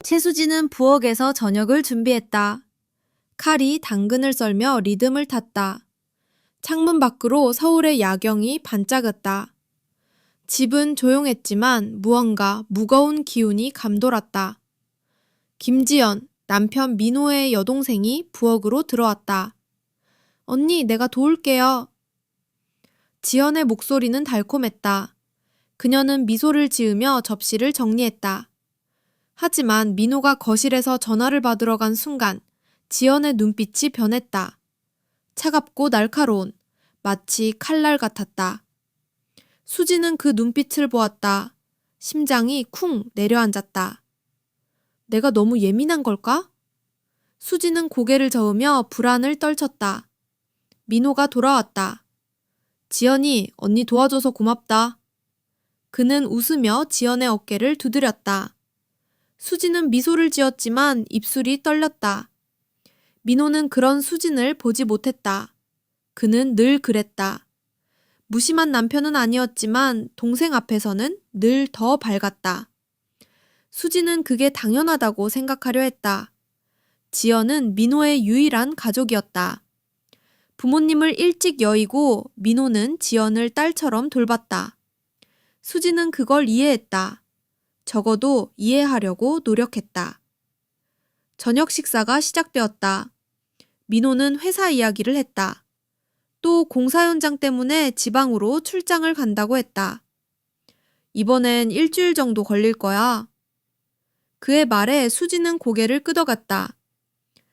최수진은 부엌에서 저녁을 준비했다. 칼이 당근을 썰며 리듬을 탔다. 창문 밖으로 서울의 야경이 반짝였다. 집은 조용했지만 무언가 무거운 기운이 감돌았다. 김지연, 남편 민호의 여동생이 부엌으로 들어왔다. 언니, 내가 도울게요. 지연의 목소리는 달콤했다. 그녀는 미소를 지으며 접시를 정리했다. 하지만 민호가 거실에서 전화를 받으러 간 순간 지연의 눈빛이 변했다. 차갑고 날카로운, 마치 칼날 같았다. 수지는 그 눈빛을 보았다. 심장이 쿵 내려앉았다. 내가 너무 예민한 걸까? 수지는 고개를 저으며 불안을 떨쳤다. 민호가 돌아왔다. 지연이, 언니 도와줘서 고맙다. 그는 웃으며 지연의 어깨를 두드렸다. 수지는 미소를 지었지만 입술이 떨렸다. 민호는 그런 수진을 보지 못했다. 그는 늘 그랬다. 무심한 남편은 아니었지만 동생 앞에서는 늘 더 밝았다. 수지는 그게 당연하다고 생각하려 했다. 지연은 민호의 유일한 가족이었다. 부모님을 일찍 여의고 민호는 지연을 딸처럼 돌봤다. 수지는 그걸 이해했다. 적어도 이해하려고 노력했다. 저녁 식사가 시작되었다. 민호는 회사 이야기를 했다. 또 공사 현장 때문에 지방으로 출장을 간다고 했다. 이번엔 일주일 정도 걸릴 거야. 그의 말에 수지는 고개를 끄덕였다.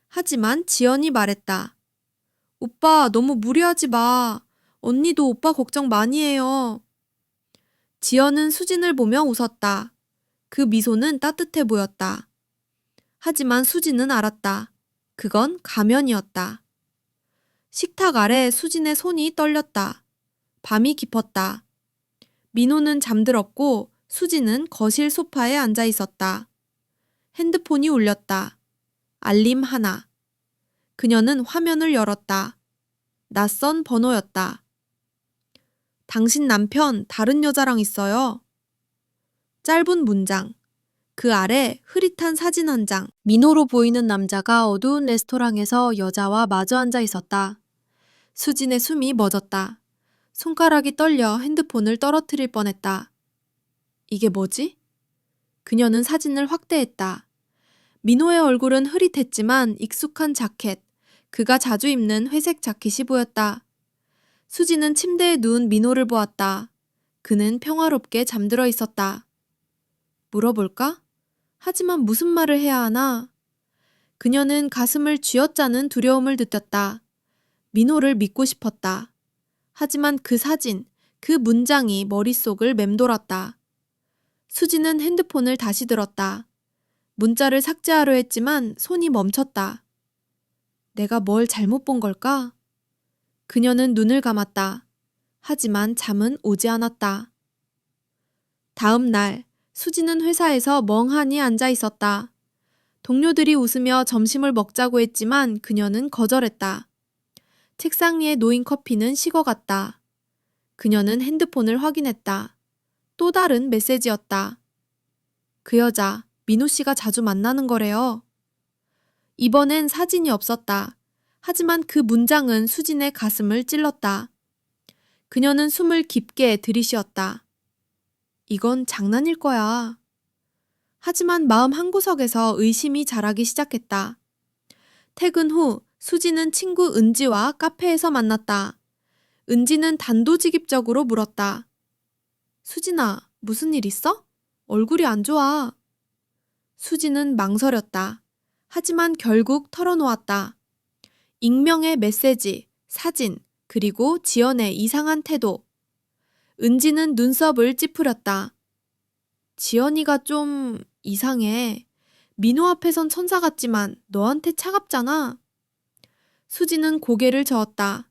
하지만 지연이 말했다. 오빠 너무 무리하지 마. 언니도 오빠 걱정 많이 해요. 지연은 수진을 보며 웃었다. 그 미소는 따뜻해 보였다. 하지만 수진은 알았다. 그건 가면이었다. 식탁 아래 수진의 손이 떨렸다. 밤이 깊었다. 민호는 잠들었고 수진은 거실 소파에 앉아 있었다. 핸드폰이 울렸다. 알림 하나. 그녀는 화면을 열었다. 낯선 번호였다. 당신 남편 다른 여자랑 있어요. 짧은 문장. 그 아래 흐릿한 사진 한 장. 민호로 보이는 남자가 어두운 레스토랑에서 여자와 마주 앉아 있었다. 수진의 숨이 멎었다. 손가락이 떨려 핸드폰을 떨어뜨릴 뻔했다. 이게 뭐지? 그녀는 사진을 확대했다. 민호의 얼굴은 흐릿했지만 익숙한 자켓, 그가 자주 입는 회색 자켓이 보였다. 수지는 침대에 누운 민호를 보았다. 그는 평화롭게 잠들어 있었다. 물어볼까? 하지만 무슨 말을 해야 하나? 그녀는 가슴을 쥐어짜는 두려움을 느꼈다. 민호를 믿고 싶었다. 하지만 그 사진, 그 문장이 머릿속을 맴돌았다. 수지는 핸드폰을 다시 들었다. 문자를 삭제하려 했지만 손이 멈췄다. 내가 뭘 잘못 본 걸까? 그녀는 눈을 감았다. 하지만 잠은 오지 않았다. 다음 날, 수지는 회사에서 멍하니 앉아 있었다. 동료들이 웃으며 점심을 먹자고 했지만 그녀는 거절했다. 책상 위에 놓인 커피는 식어갔다. 그녀는 핸드폰을 확인했다. 또 다른 메시지였다. 그 여자, 민호 씨가 자주 만나는 거래요. 이번엔 사진이 없었다. 하지만 그 문장은 수진의 가슴을 찔렀다. 그녀는 숨을 깊게 들이쉬었다. 이건 장난일 거야. 하지만 마음 한구석에서 의심이 자라기 시작했다. 퇴근 후 수지는 친구 은지와 카페에서 만났다. 은지는 단도직입적으로 물었다. 수진아, 무슨 일 있어? 얼굴이 안 좋아. 수지는 망설였다. 하지만 결국 털어놓았다. 익명의 메시지, 사진, 그리고 지연의 이상한 태도. 은지는 눈썹을 찌푸렸다. 지연이가 좀 이상해. 민호 앞에선 천사 같지만 너한테 차갑잖아. 수지는 고개를 저었다.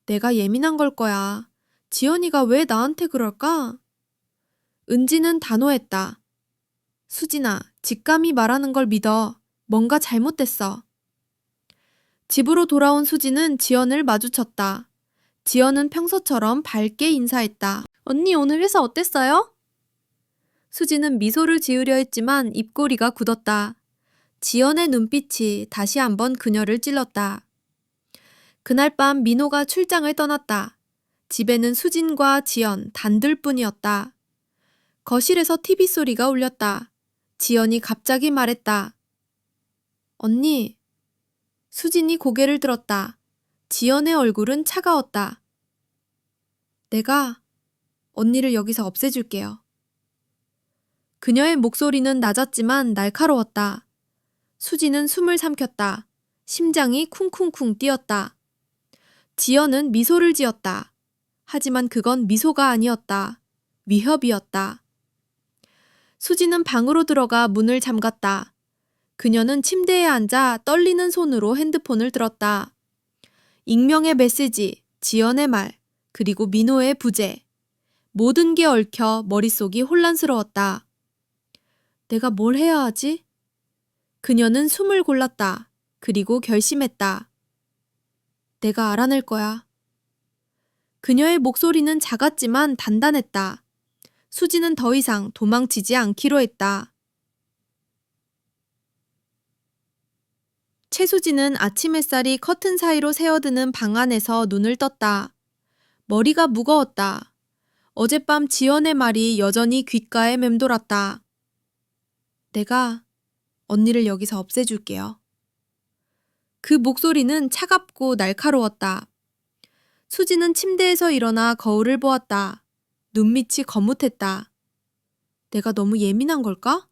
내가 예민한 걸 거야. 지연이가 왜 나한테 그럴까? 은지는 단호했다. 수진아, 직감이 말하는 걸 믿어. 뭔가 잘못됐어. 집으로 돌아온 수지는 지연을 마주쳤다. 지연은 평소처럼 밝게 인사했다. 언니 오늘 회사 어땠어요? 수지는 미소를 지으려 했지만 입꼬리가 굳었다. 지연의 눈빛이 다시 한번 그녀를 찔렀다. 그날 밤 민호가 출장을 떠났다. 집에는 수진과 지연 단둘뿐이었다. 거실에서 TV 소리가 울렸다. 지연이 갑자기 말했다. 언니. 수진이 고개를 들었다. 지연의 얼굴은 차가웠다. 내가 언니를 여기서 없애줄게요. 그녀의 목소리는 낮았지만 날카로웠다. 수지는 숨을 삼켰다. 심장이 쿵쿵쿵 뛰었다. 지연은 미소를 지었다. 하지만 그건 미소가 아니었다. 위협이었다. 수지는 방으로 들어가 문을 잠갔다. 그녀는 침대에 앉아 떨리는 손으로 핸드폰을 들었다. 익명의 메시지, 지연의 말, 그리고 민호의 부재. 모든 게 얽혀 머릿속이 혼란스러웠다. 내가 뭘 해야 하지? 그녀는 숨을 골랐다. 그리고 결심했다. 내가 알아낼 거야. 그녀의 목소리는 작았지만 단단했다. 수지는 더 이상 도망치지 않기로 했다. 최수지는 아침 햇살이 커튼 사이로 새어드는 방 안에서 눈을 떴다. 머리가 무거웠다. 어젯밤 지연의 말이 여전히 귓가에 맴돌았다. 내가 언니를 여기서 없애줄게요. 그 목소리는 차갑고 날카로웠다. 수지는 침대에서 일어나 거울을 보았다. 눈밑이 거뭇했다. 내가 너무 예민한 걸까?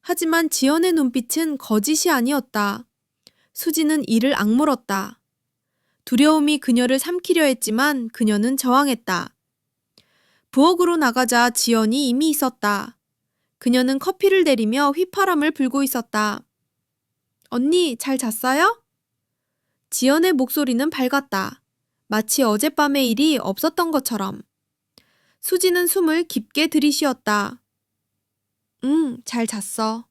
하지만 지연의 눈빛은 거짓이 아니었다. 수지는 이를 악물었다. 두려움이 그녀를 삼키려 했지만 그녀는 저항했다. 부엌으로 나가자 지연이 이미 있었다. 그녀는 커피를 내리며 휘파람을 불고 있었다. 언니, 잘 잤어요? 지연의 목소리는 밝았다. 마치 어젯밤의 일이 없었던 것처럼. 수지는 숨을 깊게 들이쉬었다. 잘 잤어.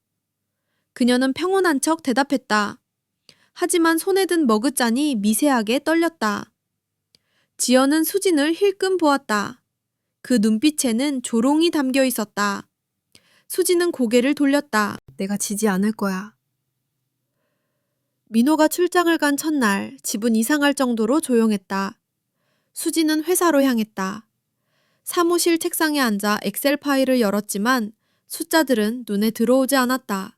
그녀는 평온한 척 대답했다. 하지만 손에 든 머그잔이 미세하게 떨렸다. 지연은 수진을 힐끔 보았다. 그 눈빛에는 조롱이 담겨 있었다. 수지는 고개를 돌렸다. 내가 지지 않을 거야. 민호가 출장을 간 첫날 집은 이상할 정도로 조용했다. 수지는 회사로 향했다. 사무실 책상에 앉아 엑셀 파일을 열었지만 숫자들은 눈에 들어오지 않았다.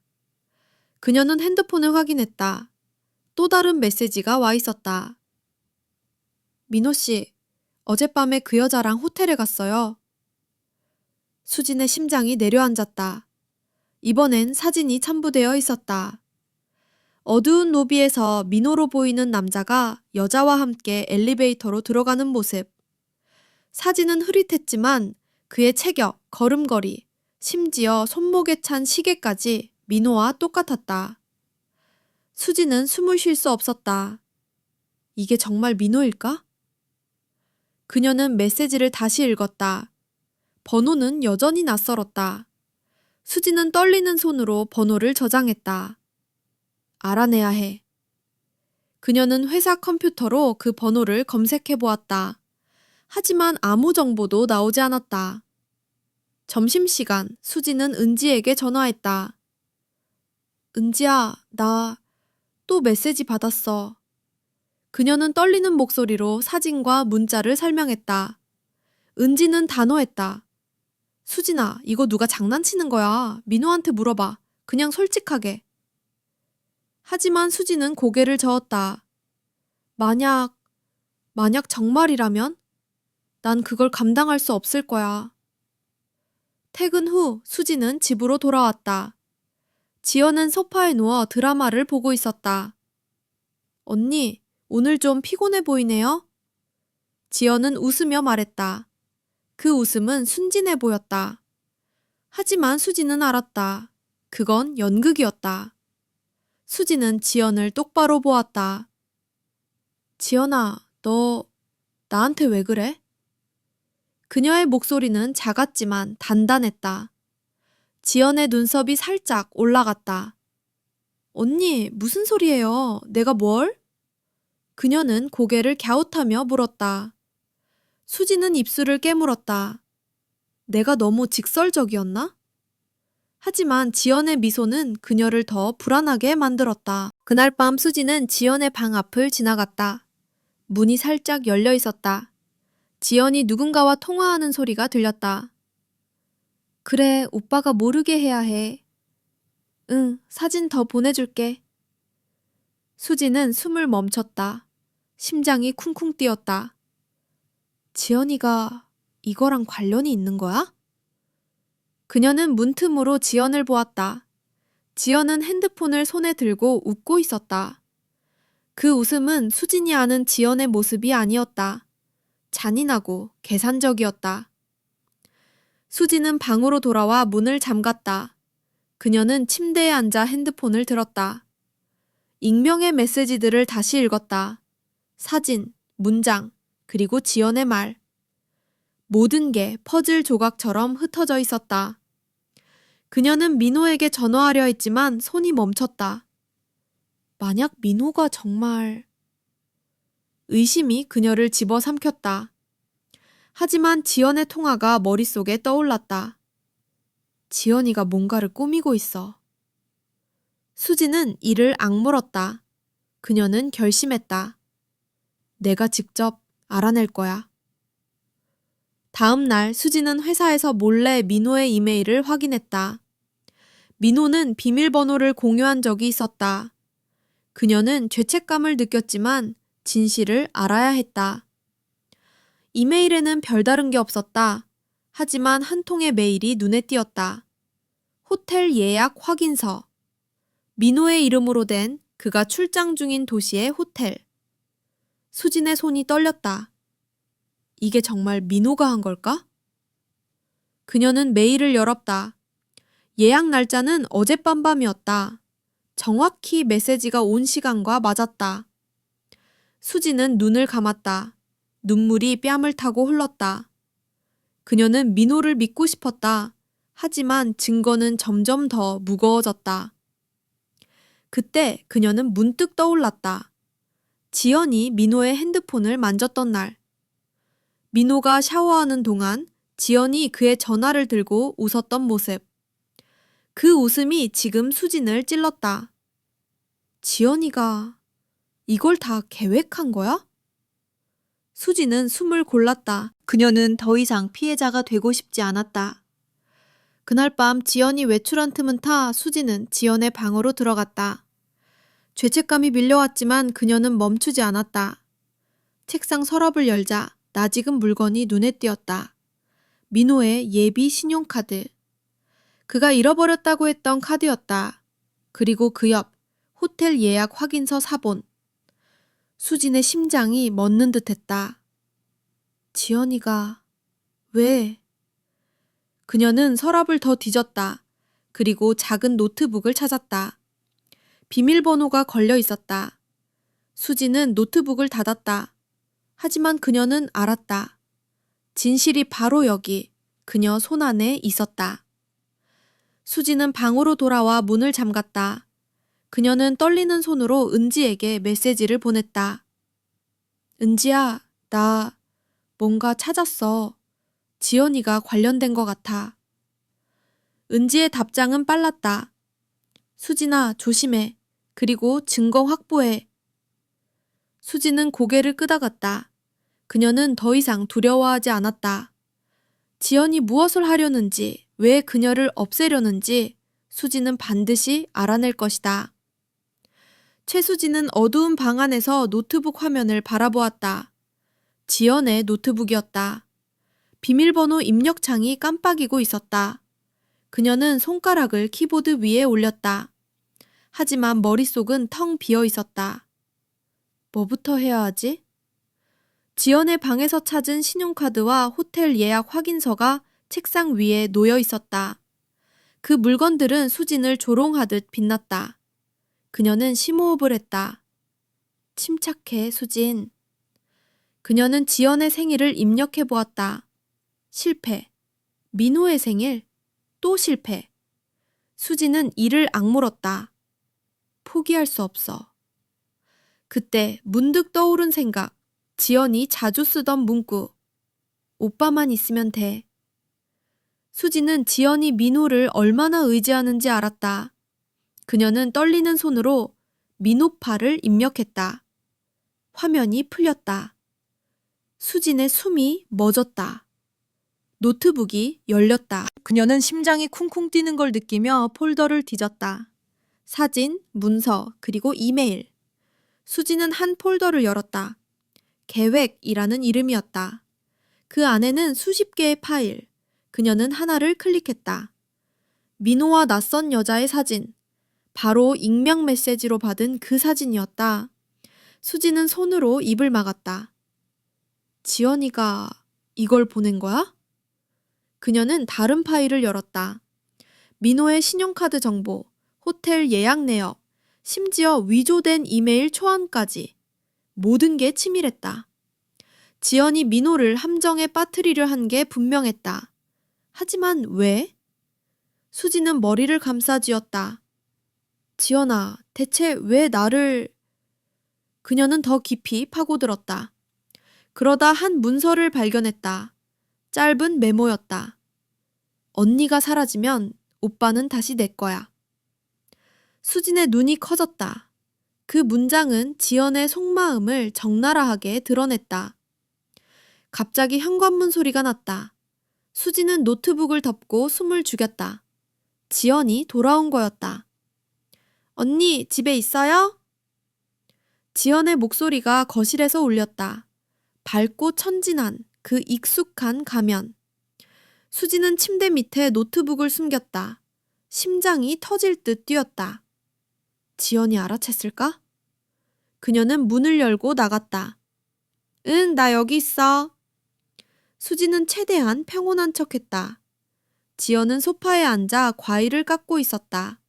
그녀는 핸드폰을 확인했다. 또 다른 메시지가 와 있었다. 민호 씨, 어젯밤에 그 여자랑 호텔에 갔어요. 수진의 심장이 내려앉았다. 이번엔 사진이 첨부되어 있었다. 어두운 로비에서 민호로 보이는 남자가 여자와 함께 엘리베이터로 들어가는 모습. 사진은 흐릿했지만 그의 체격, 걸음걸이, 심지어 손목에 찬 시계까지 민호와 똑같았다. 수지는 숨을 쉴 수 없었다. 이게 정말 민호일까? 그녀는 메시지를 다시 읽었다. 번호는 여전히 낯설었다. 수지는 떨리는 손으로 번호를 저장했다. 알아내야 해. 그녀는 회사 컴퓨터로 그 번호를 검색해 보았다. 하지만 아무 정보도 나오지 않았다. 점심시간, 수지는 은지에게 전화했다. 은지야, 나 또 메시지 받았어. 그녀는 떨리는 목소리로 사진과 문자를 설명했다. 은지는 단호했다. 수진아, 이거 누가 장난치는 거야. 민호한테 물어봐. 그냥 솔직하게. 하지만 수지는 고개를 저었다. 만약 정말이라면? 난 그걸 감당할 수 없을 거야. 퇴근 후 수지는 집으로 돌아왔다. 지연은 소파에 누워 드라마를 보고 있었다. 언니, 오늘 좀 피곤해 보이네요? 지연은 웃으며 말했다. 그 웃음은 순진해 보였다. 하지만 수지는 알았다. 그건 연극이었다. 수지는 지연을 똑바로 보았다. 지연아, 너 나한테 왜 그래? 그녀의 목소리는 작았지만 단단했다. 지연의 눈썹이 살짝 올라갔다. 언니, 무슨 소리예요? 내가 뭘? 그녀는 고개를 갸웃하며 물었다. 수지는 입술을 깨물었다. 내가 너무 직설적이었나? 하지만 지연의 미소는 그녀를 더 불안하게 만들었다. 그날 밤 수지는 지연의 방 앞을 지나갔다. 문이 살짝 열려 있었다. 지연이 누군가와 통화하는 소리가 들렸다. 그래, 오빠가 모르게 해야 해. 응, 사진 더 보내줄게. 수지는 숨을 멈췄다. 심장이 쿵쿵 뛰었다. 지연이가 이거랑 관련이 있는 거야? 그녀는 문틈으로 지연을 보았다. 지연은 핸드폰을 손에 들고 웃고 있었다. 그 웃음은 수진이 아는 지연의 모습이 아니었다. 잔인하고 계산적이었다. 수지는 방으로 돌아와 문을 잠갔다. 그녀는 침대에 앉아 핸드폰을 들었다. 익명의 메시지들을 다시 읽었다. 사진, 문장, 그리고 지연의 말. 모든 게 퍼즐 조각처럼 흩어져 있었다. 그녀는 민호에게 전화하려 했지만 손이 멈췄다. 만약 민호가 정말... 의심이 그녀를 집어삼켰다. 하지만 지연의 통화가 머릿속에 떠올랐다. 지연이가 뭔가를 꾸미고 있어. 수지는 이를 악물었다. 그녀는 결심했다. 내가 직접 알아낼 거야. 다음 날 수지는 회사에서 몰래 민호의 이메일을 확인했다. 민호는 비밀번호를 공유한 적이 있었다. 그녀는 죄책감을 느꼈지만 진실을 알아야 했다. 이메일에는 별다른 게 없었다. 하지만 한 통의 메일이 눈에 띄었다. 호텔 예약 확인서. 민호의 이름으로 된 그가 출장 중인 도시의 호텔. 수진의 손이 떨렸다. 이게 정말 민호가 한 걸까? 그녀는 메일을 열었다. 예약 날짜는 어젯밤 밤이었다. 정확히 메시지가 온 시간과 맞았다. 수지는 눈을 감았다. 눈물이 뺨을 타고 흘렀다. 그녀는 민호를 믿고 싶었다. 하지만 증거는 점점 더 무거워졌다. 그때 그녀는 문득 떠올랐다. 지연이 민호의 핸드폰을 만졌던 날. 민호가 샤워하는 동안 지연이 그의 전화를 들고 웃었던 모습. 그 웃음이 지금 수진을 찔렀다. 지연이가 이걸 다 계획한 거야? 수지는 숨을 골랐다. 그녀는 더 이상 피해자가 되고 싶지 않았다. 그날 밤 지연이 외출한 틈은 타 수지는 지연의 방으로 들어갔다. 죄책감이 밀려왔지만 그녀는 멈추지 않았다. 책상 서랍을 열자 낯익은 물건이 눈에 띄었다. 민호의 예비 신용카드. 그가 잃어버렸다고 했던 카드였다. 그리고 그 옆 호텔 예약 확인서 사본. 수진의 심장이 멎는 듯했다. 지연이가 왜? 그녀는 서랍을 더 뒤졌다. 그리고 작은 노트북을 찾았다. 비밀번호가 걸려 있었다. 수지는 노트북을 닫았다. 하지만 그녀는 알았다. 진실이 바로 여기 그녀 손 안에 있었다. 수지는 방으로 돌아와 문을 잠갔다. 그녀는 떨리는 손으로 은지에게 메시지를 보냈다. 은지야, 나 뭔가 찾았어. 지연이가 관련된 것 같아. 은지의 답장은 빨랐다. 수진아, 조심해. 그리고 증거 확보해. 수지는 고개를 끄덕였다. 그녀는 더 이상 두려워하지 않았다. 지연이 무엇을 하려는지, 왜 그녀를 없애려는지 수지는 반드시 알아낼 것이다. 최수지는 어두운 방 안에서 노트북 화면을 바라보았다. 지연의 노트북이었다. 비밀번호 입력창이 깜빡이고 있었다. 그녀는 손가락을 키보드 위에 올렸다. 하지만 머릿속은 텅 비어 있었다. 뭐부터 해야 하지? 지연의 방에서 찾은 신용카드와 호텔 예약 확인서가 책상 위에 놓여 있었다. 그 물건들은 수진을 조롱하듯 빛났다. 그녀는 심호흡을 했다. 침착해, 수진. 그녀는 지연의 생일을 입력해 보았다. 실패. 민호의 생일. 또 실패. 수지는 이를 악물었다. 포기할 수 없어. 그때 문득 떠오른 생각. 지연이 자주 쓰던 문구. 오빠만 있으면 돼. 수지는 지연이 민호를 얼마나 의지하는지 알았다. 그녀는 떨리는 손으로 민호파를 입력했다. 화면이 풀렸다. 수진의 숨이 멎었다. 노트북이 열렸다. 그녀는 심장이 쿵쿵 뛰는 걸 느끼며 폴더를 뒤졌다. 사진, 문서, 그리고 이메일. 수진은 한 폴더를 열었다. 계획이라는 이름이었다. 그 안에는 수십 개의 파일. 그녀는 하나를 클릭했다. 민호와 낯선 여자의 사진. 바로 익명 메시지로 받은 그 사진이었다. 수지는 손으로 입을 막았다. 지연이가 이걸 보낸 거야? 그녀는 다른 파일을 열었다. 민호의 신용카드 정보, 호텔 예약 내역, 심지어 위조된 이메일 초안까지. 모든 게 치밀했다. 지연이 민호를 함정에 빠뜨리려 한 게 분명했다. 하지만 왜? 수지는 머리를 감싸쥐었다. 지연아, 대체 왜 나를... 그녀는 더 깊이 파고들었다. 그러다 한 문서를 발견했다. 짧은 메모였다. 언니가 사라지면 오빠는 다시 내 거야. 수진의 눈이 커졌다. 그 문장은 지연의 속마음을 적나라하게 드러냈다. 갑자기 현관문 소리가 났다. 수진은 노트북을 덮고 숨을 죽였다. 지연이 돌아온 거였다. 언니, 집에 있어요? 지연의 목소리가 거실에서 울렸다. 밝고 천진한 그 익숙한 가면. 수지는 침대 밑에 노트북을 숨겼다. 심장이 터질 듯 뛰었다. 지연이 알아챘을까? 그녀는 문을 열고 나갔다. 응, 나 여기 있어. 수지는 최대한 평온한 척했다. 지연은 소파에 앉아 과일을 깎고 있었다.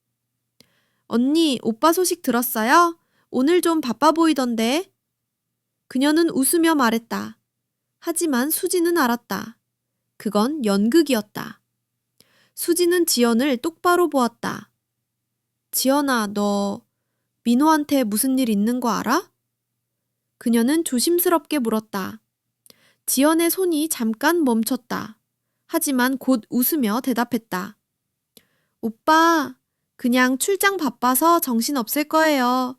언니, 오빠 소식 들었어요? 오늘 좀 바빠 보이던데. 그녀는 웃으며 말했다. 하지만 수지는 알았다. 그건 연극이었다. 수지는 지연을 똑바로 보았다. 지연아, 너 민호한테 무슨 일 있는 거 알아? 그녀는 조심스럽게 물었다. 지연의 손이 잠깐 멈췄다. 하지만 곧 웃으며 대답했다. 오빠, 그냥 출장 바빠서 정신 없을 거예요.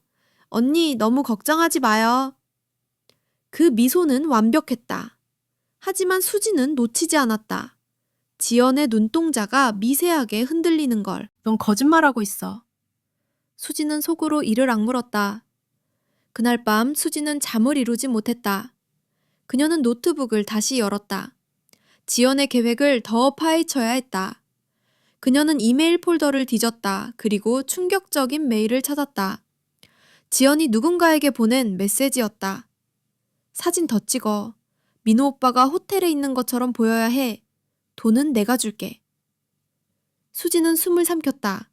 언니, 너무 걱정하지 마요. 그 미소는 완벽했다. 하지만 수지는 놓치지 않았다. 지연의 눈동자가 미세하게 흔들리는 걸. 넌 거짓말하고 있어. 수지는 속으로 이를 악물었다. 그날 밤 수지는 잠을 이루지 못했다. 그녀는 노트북을 다시 열었다. 지연의 계획을 더 파헤쳐야 했다. 그녀는 이메일 폴더를 뒤졌다. 그리고 충격적인 메일을 찾았다. 지연이 누군가에게 보낸 메시지였다. 사진 더 찍어. 민호 오빠가 호텔에 있는 것처럼 보여야 해. 돈은 내가 줄게. 수지는 숨을 삼켰다.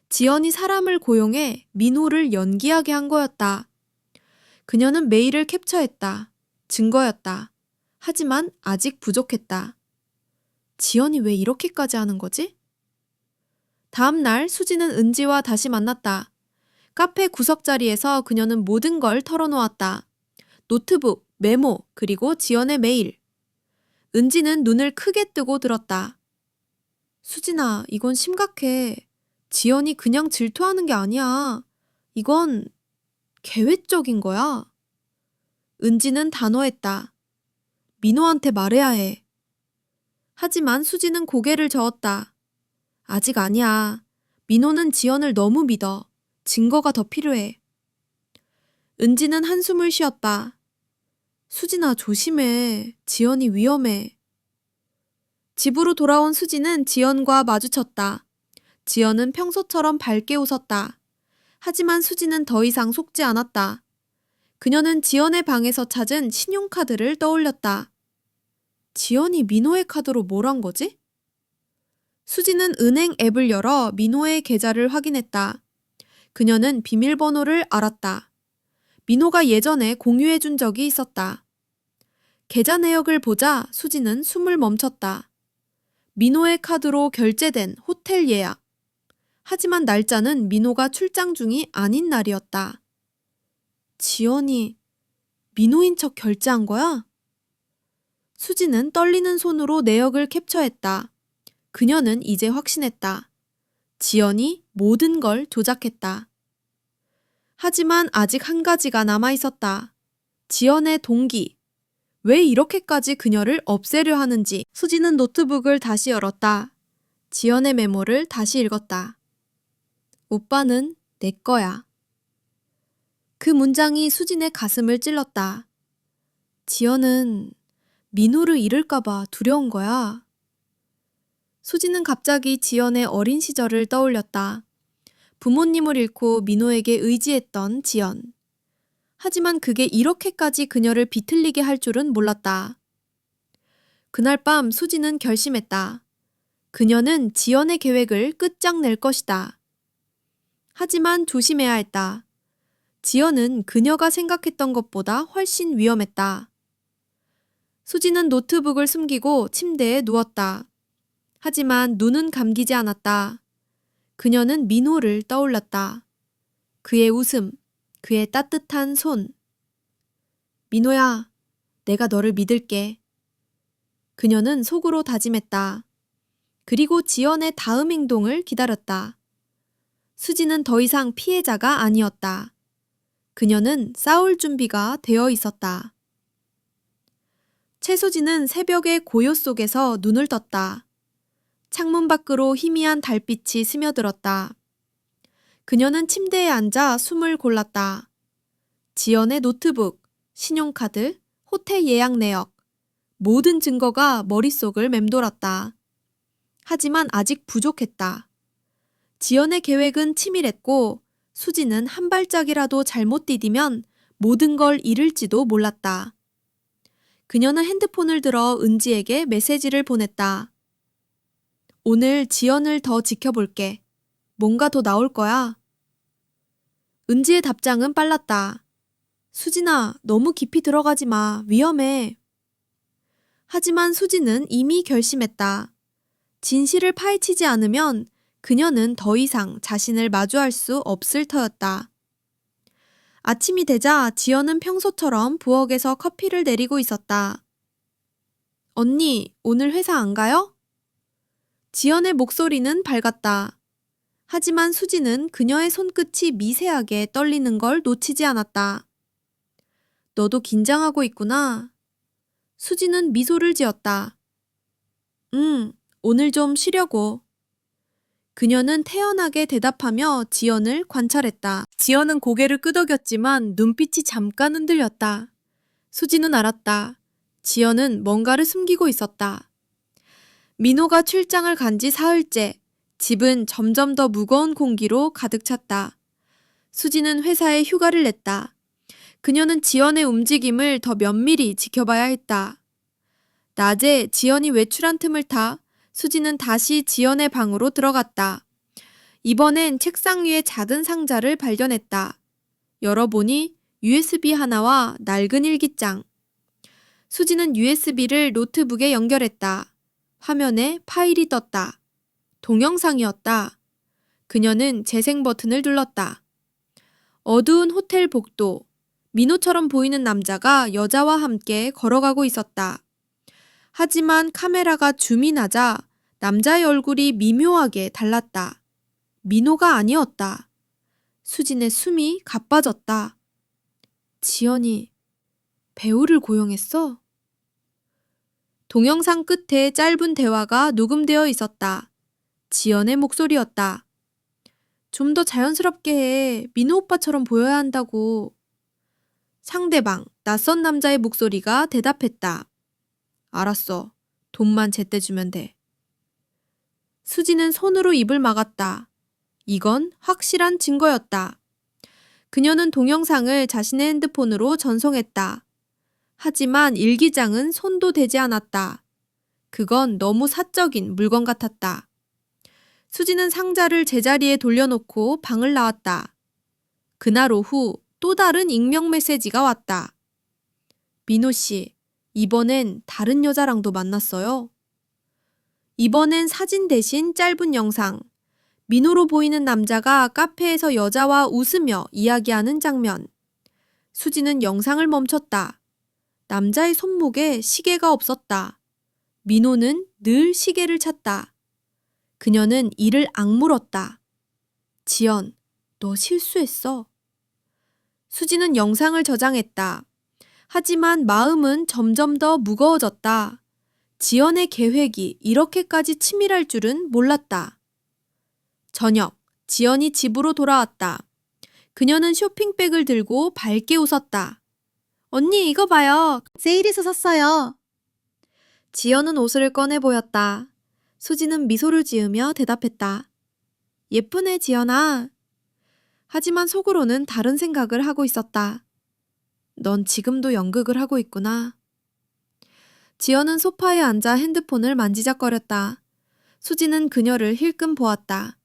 지연이 사람을 고용해 민호를 연기하게 한 거였다. 그녀는 메일을 캡처했다. 증거였다. 하지만 아직 부족했다. 지연이 왜 이렇게까지 하는 거지? 다음 날 수지는 은지와 다시 만났다. 카페 구석자리에서 그녀는 모든 걸 털어놓았다. 노트북, 메모, 그리고 지연의 메일. 은지는 눈을 크게 뜨고 들었다. 수진아, 이건 심각해. 지연이 그냥 질투하는 게 아니야. 이건 계획적인 거야. 은지는 단호했다. 민호한테 말해야 해. 하지만 수지는 고개를 저었다. 아직 아니야. 민호는 지연을 너무 믿어. 증거가 더 필요해. 은지는 한숨을 쉬었다. 수진아, 조심해. 지연이 위험해. 집으로 돌아온 수지는 지연과 마주쳤다. 지연은 평소처럼 밝게 웃었다. 하지만 수지는 더 이상 속지 않았다. 그녀는 지연의 방에서 찾은 신용카드를 떠올렸다. 지연이 민호의 카드로 뭘 한 거지? 수지는 은행 앱을 열어 민호의 계좌를 확인했다. 그녀는 비밀번호를 알았다. 민호가 예전에 공유해준 적이 있었다. 계좌 내역을 보자 수지는 숨을 멈췄다. 민호의 카드로 결제된 호텔 예약. 하지만 날짜는 민호가 출장 중이 아닌 날이었다. 지연이 민호인 척 결제한 거야? 수지는 떨리는 손으로 내역을 캡처했다. 그녀는 이제 확신했다. 지연이 모든 걸 조작했다. 하지만 아직 한 가지가 남아 있었다. 지연의 동기. 왜 이렇게까지 그녀를 없애려 하는지. 수지는 노트북을 다시 열었다. 지연의 메모를 다시 읽었다. 오빠는 내 거야. 그 문장이 수진의 가슴을 찔렀다. 지연은 민호를 잃을까봐 두려운 거야. 수지는 갑자기 지연의 어린 시절을 떠올렸다. 부모님을 잃고 민호에게 의지했던 지연. 하지만 그게 이렇게까지 그녀를 비틀리게 할 줄은 몰랐다. 그날 밤 수지는 결심했다. 그녀는 지연의 계획을 끝장낼 것이다. 하지만 조심해야 했다. 지연은 그녀가 생각했던 것보다 훨씬 위험했다. 수지는 노트북을 숨기고 침대에 누웠다. 하지만 눈은 감기지 않았다. 그녀는 민호를 떠올랐다. 그의 웃음, 그의 따뜻한 손. 민호야, 내가 너를 믿을게. 그녀는 속으로 다짐했다. 그리고 지연의 다음 행동을 기다렸다. 수지는 더 이상 피해자가 아니었다. 그녀는 싸울 준비가 되어 있었다. 최수지는 새벽의 고요 속에서 눈을 떴다. 창문 밖으로 희미한 달빛이 스며들었다. 그녀는 침대에 앉아 숨을 골랐다. 지연의 노트북, 신용카드, 호텔 예약 내역, 모든 증거가 머릿속을 맴돌았다. 하지만 아직 부족했다. 지연의 계획은 치밀했고 수지는 한 발짝이라도 잘못 디디면 모든 걸 잃을지도 몰랐다. 그녀는 핸드폰을 들어 은지에게 메시지를 보냈다. 오늘 지연을 더 지켜볼게. 뭔가 더 나올 거야. 은지의 답장은 빨랐다. 수진아, 너무 깊이 들어가지 마. 위험해. 하지만 수지는 이미 결심했다. 진실을 파헤치지 않으면 그녀는 더 이상 자신을 마주할 수 없을 터였다. 아침이 되자 지연은 평소처럼 부엌에서 커피를 내리고 있었다. 언니, 오늘 회사 안 가요? 지연의 목소리는 밝았다. 하지만 수지는 그녀의 손끝이 미세하게 떨리는 걸 놓치지 않았다. 너도 긴장하고 있구나. 수지는 미소를 지었다. 오늘 좀 쉬려고. 그녀는 태연하게 대답하며 지연을 관찰했다. 지연은 고개를 끄덕였지만 눈빛이 잠깐 흔들렸다. 수지는 알았다. 지연은 뭔가를 숨기고 있었다. 민호가 출장을 간 지 사흘째. 집은 점점 더 무거운 공기로 가득 찼다. 수지는 회사에 휴가를 냈다. 그녀는 지연의 움직임을 더 면밀히 지켜봐야 했다. 낮에 지연이 외출한 틈을 타 수지는 다시 지연의 방으로 들어갔다. 이번엔 책상 위에 작은 상자를 발견했다. 열어보니 USB 하나와 낡은 일기장. 수지는 USB를 노트북에 연결했다. 화면에 파일이 떴다. 동영상이었다. 그녀는 재생 버튼을 눌렀다. 어두운 호텔 복도. 민호처럼 보이는 남자가 여자와 함께 걸어가고 있었다. 하지만 카메라가 줌인하자 남자의 얼굴이 미묘하게 달랐다. 민호가 아니었다. 수진의 숨이 가빠졌다. 지연이 배우를 고용했어? 동영상 끝에 짧은 대화가 녹음되어 있었다. 지연의 목소리였다. 좀 더 자연스럽게 해. 민호 오빠처럼 보여야 한다고. 상대방, 낯선 남자의 목소리가 대답했다. 알았어. 돈만 제때 주면 돼. 수지는 손으로 입을 막았다. 이건 확실한 증거였다. 그녀는 동영상을 자신의 핸드폰으로 전송했다. 하지만 일기장은 손도 대지 않았다. 그건 너무 사적인 물건 같았다. 수지는 상자를 제자리에 돌려놓고 방을 나왔다. 그날 오후 또 다른 익명 메시지가 왔다. 민호 씨, 이번엔 다른 여자랑도 만났어요. 이번엔 사진 대신 짧은 영상. 민호로 보이는 남자가 카페에서 여자와 웃으며 이야기하는 장면. 수지는 영상을 멈췄다. 남자의 손목에 시계가 없었다. 민호는 늘 시계를 찾다. 그녀는 이를 악물었다. 지연, 너 실수했어. 수지는 영상을 저장했다. 하지만 마음은 점점 더 무거워졌다. 지연의 계획이 이렇게까지 치밀할 줄은 몰랐다. 저녁, 지연이 집으로 돌아왔다. 그녀는 쇼핑백을 들고 밝게 웃었다. 언니, 이거 봐요. 세일해서 샀어요. 지연은 옷을 꺼내 보였다. 수지는 미소를 지으며 대답했다. 예쁘네, 지연아. 하지만 속으로는 다른 생각을 하고 있었다. 넌 지금도 연극을 하고 있구나. 지연은 소파에 앉아 핸드폰을 만지작거렸다. 수지는 그녀를 힐끔 보았다.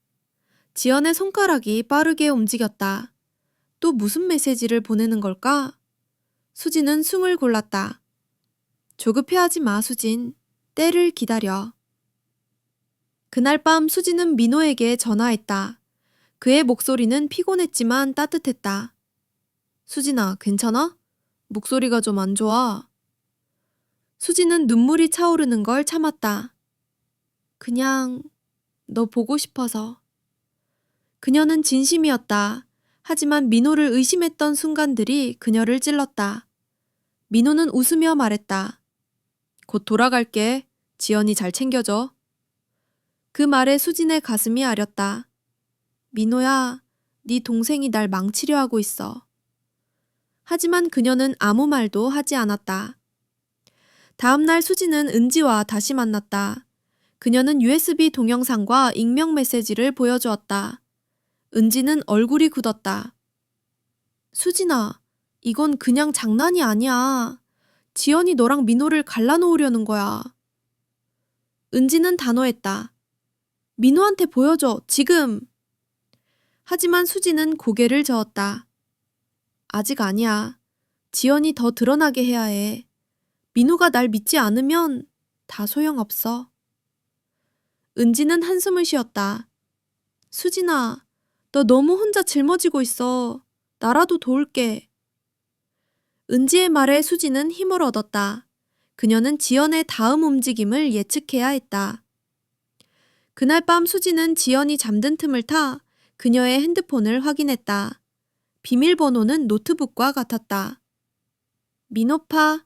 지연의 손가락이 빠르게 움직였다. 또 무슨 메시지를 보내는 걸까? 수지는 숨을 골랐다. 조급해하지 마, 수진. 때를 기다려. 그날 밤 수지는 민호에게 전화했다. 그의 목소리는 피곤했지만 따뜻했다. 수진아, 괜찮아? 목소리가 좀 안 좋아. 수지는 눈물이 차오르는 걸 참았다. 그냥 너 보고 싶어서. 그녀는 진심이었다. 하지만 민호를 의심했던 순간들이 그녀를 찔렀다. 민호는 웃으며 말했다. 곧 돌아갈게. 지연이 잘 챙겨줘. 그 말에 수진의 가슴이 아렸다. 민호야, 네 동생이 날 망치려 하고 있어. 하지만 그녀는 아무 말도 하지 않았다. 다음 날 수지는 은지와 다시 만났다. 그녀는 USB 동영상과 익명 메시지를 보여주었다. 은지는 얼굴이 굳었다. 수진아, 이건 그냥 장난이 아니야. 지연이 너랑 민호를 갈라놓으려는 거야. 은지는 단호했다. 민호한테 보여줘, 지금. 하지만 수지는 고개를 저었다. 아직 아니야. 지연이 더 드러나게 해야 해. 민호가 날 믿지 않으면 다 소용없어. 은지는 한숨을 쉬었다. 수진아, 너 너무 혼자 짊어지고 있어. 나라도 도울게. 은지의 말에 수지는 힘을 얻었다. 그녀는 지연의 다음 움직임을 예측해야 했다. 그날 밤 수지는 지연이 잠든 틈을 타 그녀의 핸드폰을 확인했다. 비밀번호는 노트북과 같았다. 민호파.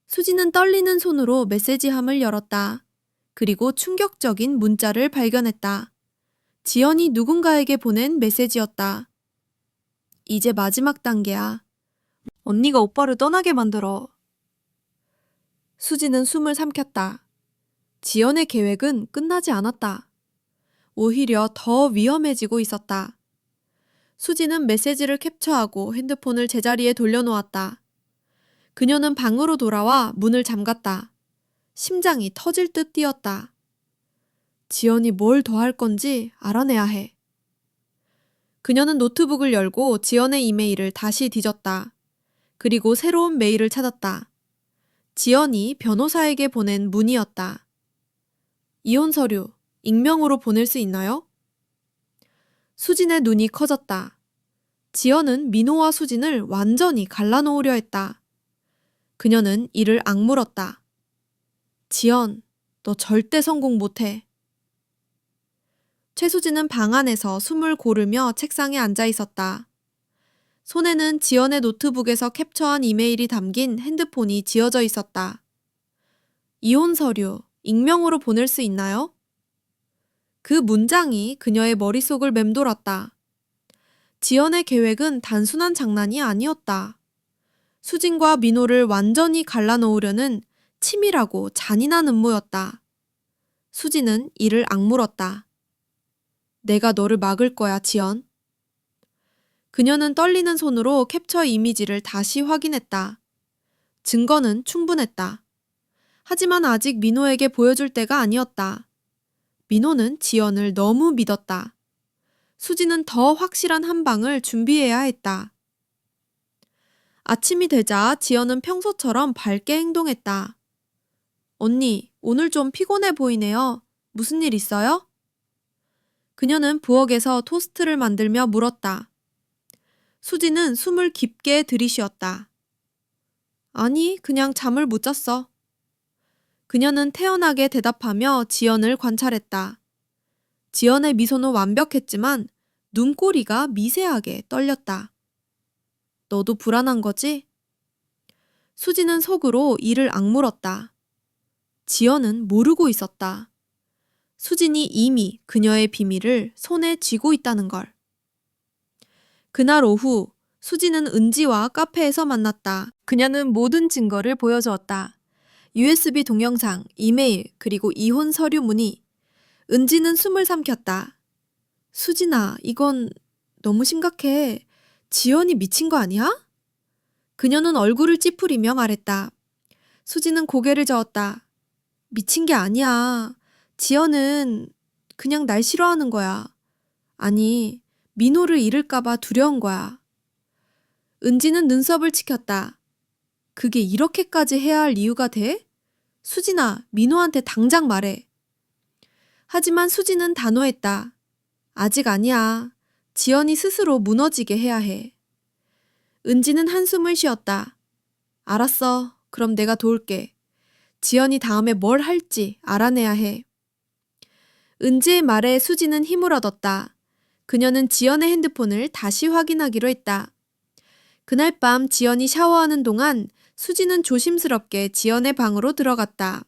수지는 떨리는 손으로 메시지함을 열었다. 그리고 충격적인 문자를 발견했다. 지연이 누군가에게 보낸 메시지였다. 이제 마지막 단계야. 언니가 오빠를 떠나게 만들어. 수지는 숨을 삼켰다. 지연의 계획은 끝나지 않았다. 오히려 더 위험해지고 있었다. 수지는 메시지를 캡처하고 핸드폰을 제자리에 돌려놓았다. 그녀는 방으로 돌아와 문을 잠갔다. 심장이 터질 듯 뛰었다. 지연이 뭘 더 할 건지 알아내야 해. 그녀는 노트북을 열고 지연의 이메일을 다시 뒤졌다. 그리고 새로운 메일을 찾았다. 지연이 변호사에게 보낸 문이었다. 이혼 서류, 익명으로 보낼 수 있나요? 수진의 눈이 커졌다. 지연은 민호와 수진을 완전히 갈라놓으려 했다. 그녀는 이를 악물었다. 지연, 너 절대 성공 못해. 최수진은 방 안에서 숨을 고르며 책상에 앉아 있었다. 손에는 지연의 노트북에서 캡처한 이메일이 담긴 핸드폰이 쥐어져 있었다. 이혼 서류, 익명으로 보낼 수 있나요? 그 문장이 그녀의 머릿속을 맴돌았다. 지연의 계획은 단순한 장난이 아니었다. 수진과 민호를 완전히 갈라놓으려는 치밀하고 잔인한 음모였다. 수진은 이를 악물었다. 내가 너를 막을 거야, 지연. 그녀는 떨리는 손으로 캡처 이미지를 다시 확인했다. 증거는 충분했다. 하지만 아직 민호에게 보여줄 때가 아니었다. 민호는 지연을 너무 믿었다. 수지는 더 확실한 한 방을 준비해야 했다. 아침이 되자 지연은 평소처럼 밝게 행동했다. 언니, 오늘 좀 피곤해 보이네요. 무슨 일 있어요? 그녀는 부엌에서 토스트를 만들며 물었다. 수지는 숨을 깊게 들이쉬었다. 아니, 그냥 잠을 못 잤어. 그녀는 태연하게 대답하며 지연을 관찰했다. 지연의 미소는 완벽했지만 눈꼬리가 미세하게 떨렸다. 너도 불안한 거지? 수지는 속으로 이를 악물었다. 지연은 모르고 있었다. 수진이 이미 그녀의 비밀을 손에 쥐고 있다는 걸. 그날 오후 수지는 은지와 카페에서 만났다. 그녀는 모든 증거를 보여주었다. USB 동영상, 이메일, 그리고 이혼 서류 문의. 은지는 숨을 삼켰다. 수진아, 이건 너무 심각해. 지연이 미친 거 아니야? 그녀는 얼굴을 찌푸리며 말했다. 수지는 고개를 저었다. 미친 게 아니야. 지연은 그냥 날 싫어하는 거야. 아니, 민호를 잃을까봐 두려운 거야. 은지는 눈썹을 치켰다. 그게 이렇게까지 해야 할 이유가 돼? 수진아, 민호한테 당장 말해. 하지만 수진은 단호했다. 아직 아니야. 지연이 스스로 무너지게 해야 해. 은지는 한숨을 쉬었다. 알았어. 그럼 내가 도울게. 지연이 다음에 뭘 할지 알아내야 해. 은지의 말에 수지는 힘을 얻었다. 그녀는 지연의 핸드폰을 다시 확인하기로 했다. 그날 밤 지연이 샤워하는 동안 수지는 조심스럽게 지연의 방으로 들어갔다.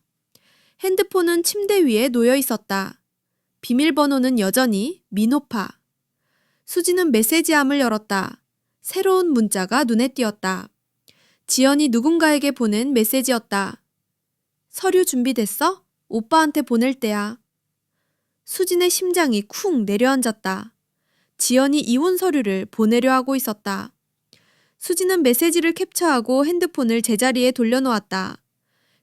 핸드폰은 침대 위에 놓여 있었다. 비밀번호는 여전히 민호파. 수지는 메시지함을 열었다. 새로운 문자가 눈에 띄었다. 지연이 누군가에게 보낸 메시지였다. 서류 준비됐어? 오빠한테 보낼 때야. 수진의 심장이 쿵 내려앉았다. 지연이 이혼 서류를 보내려 하고 있었다. 수진은 메시지를 캡처하고 핸드폰을 제자리에 돌려놓았다.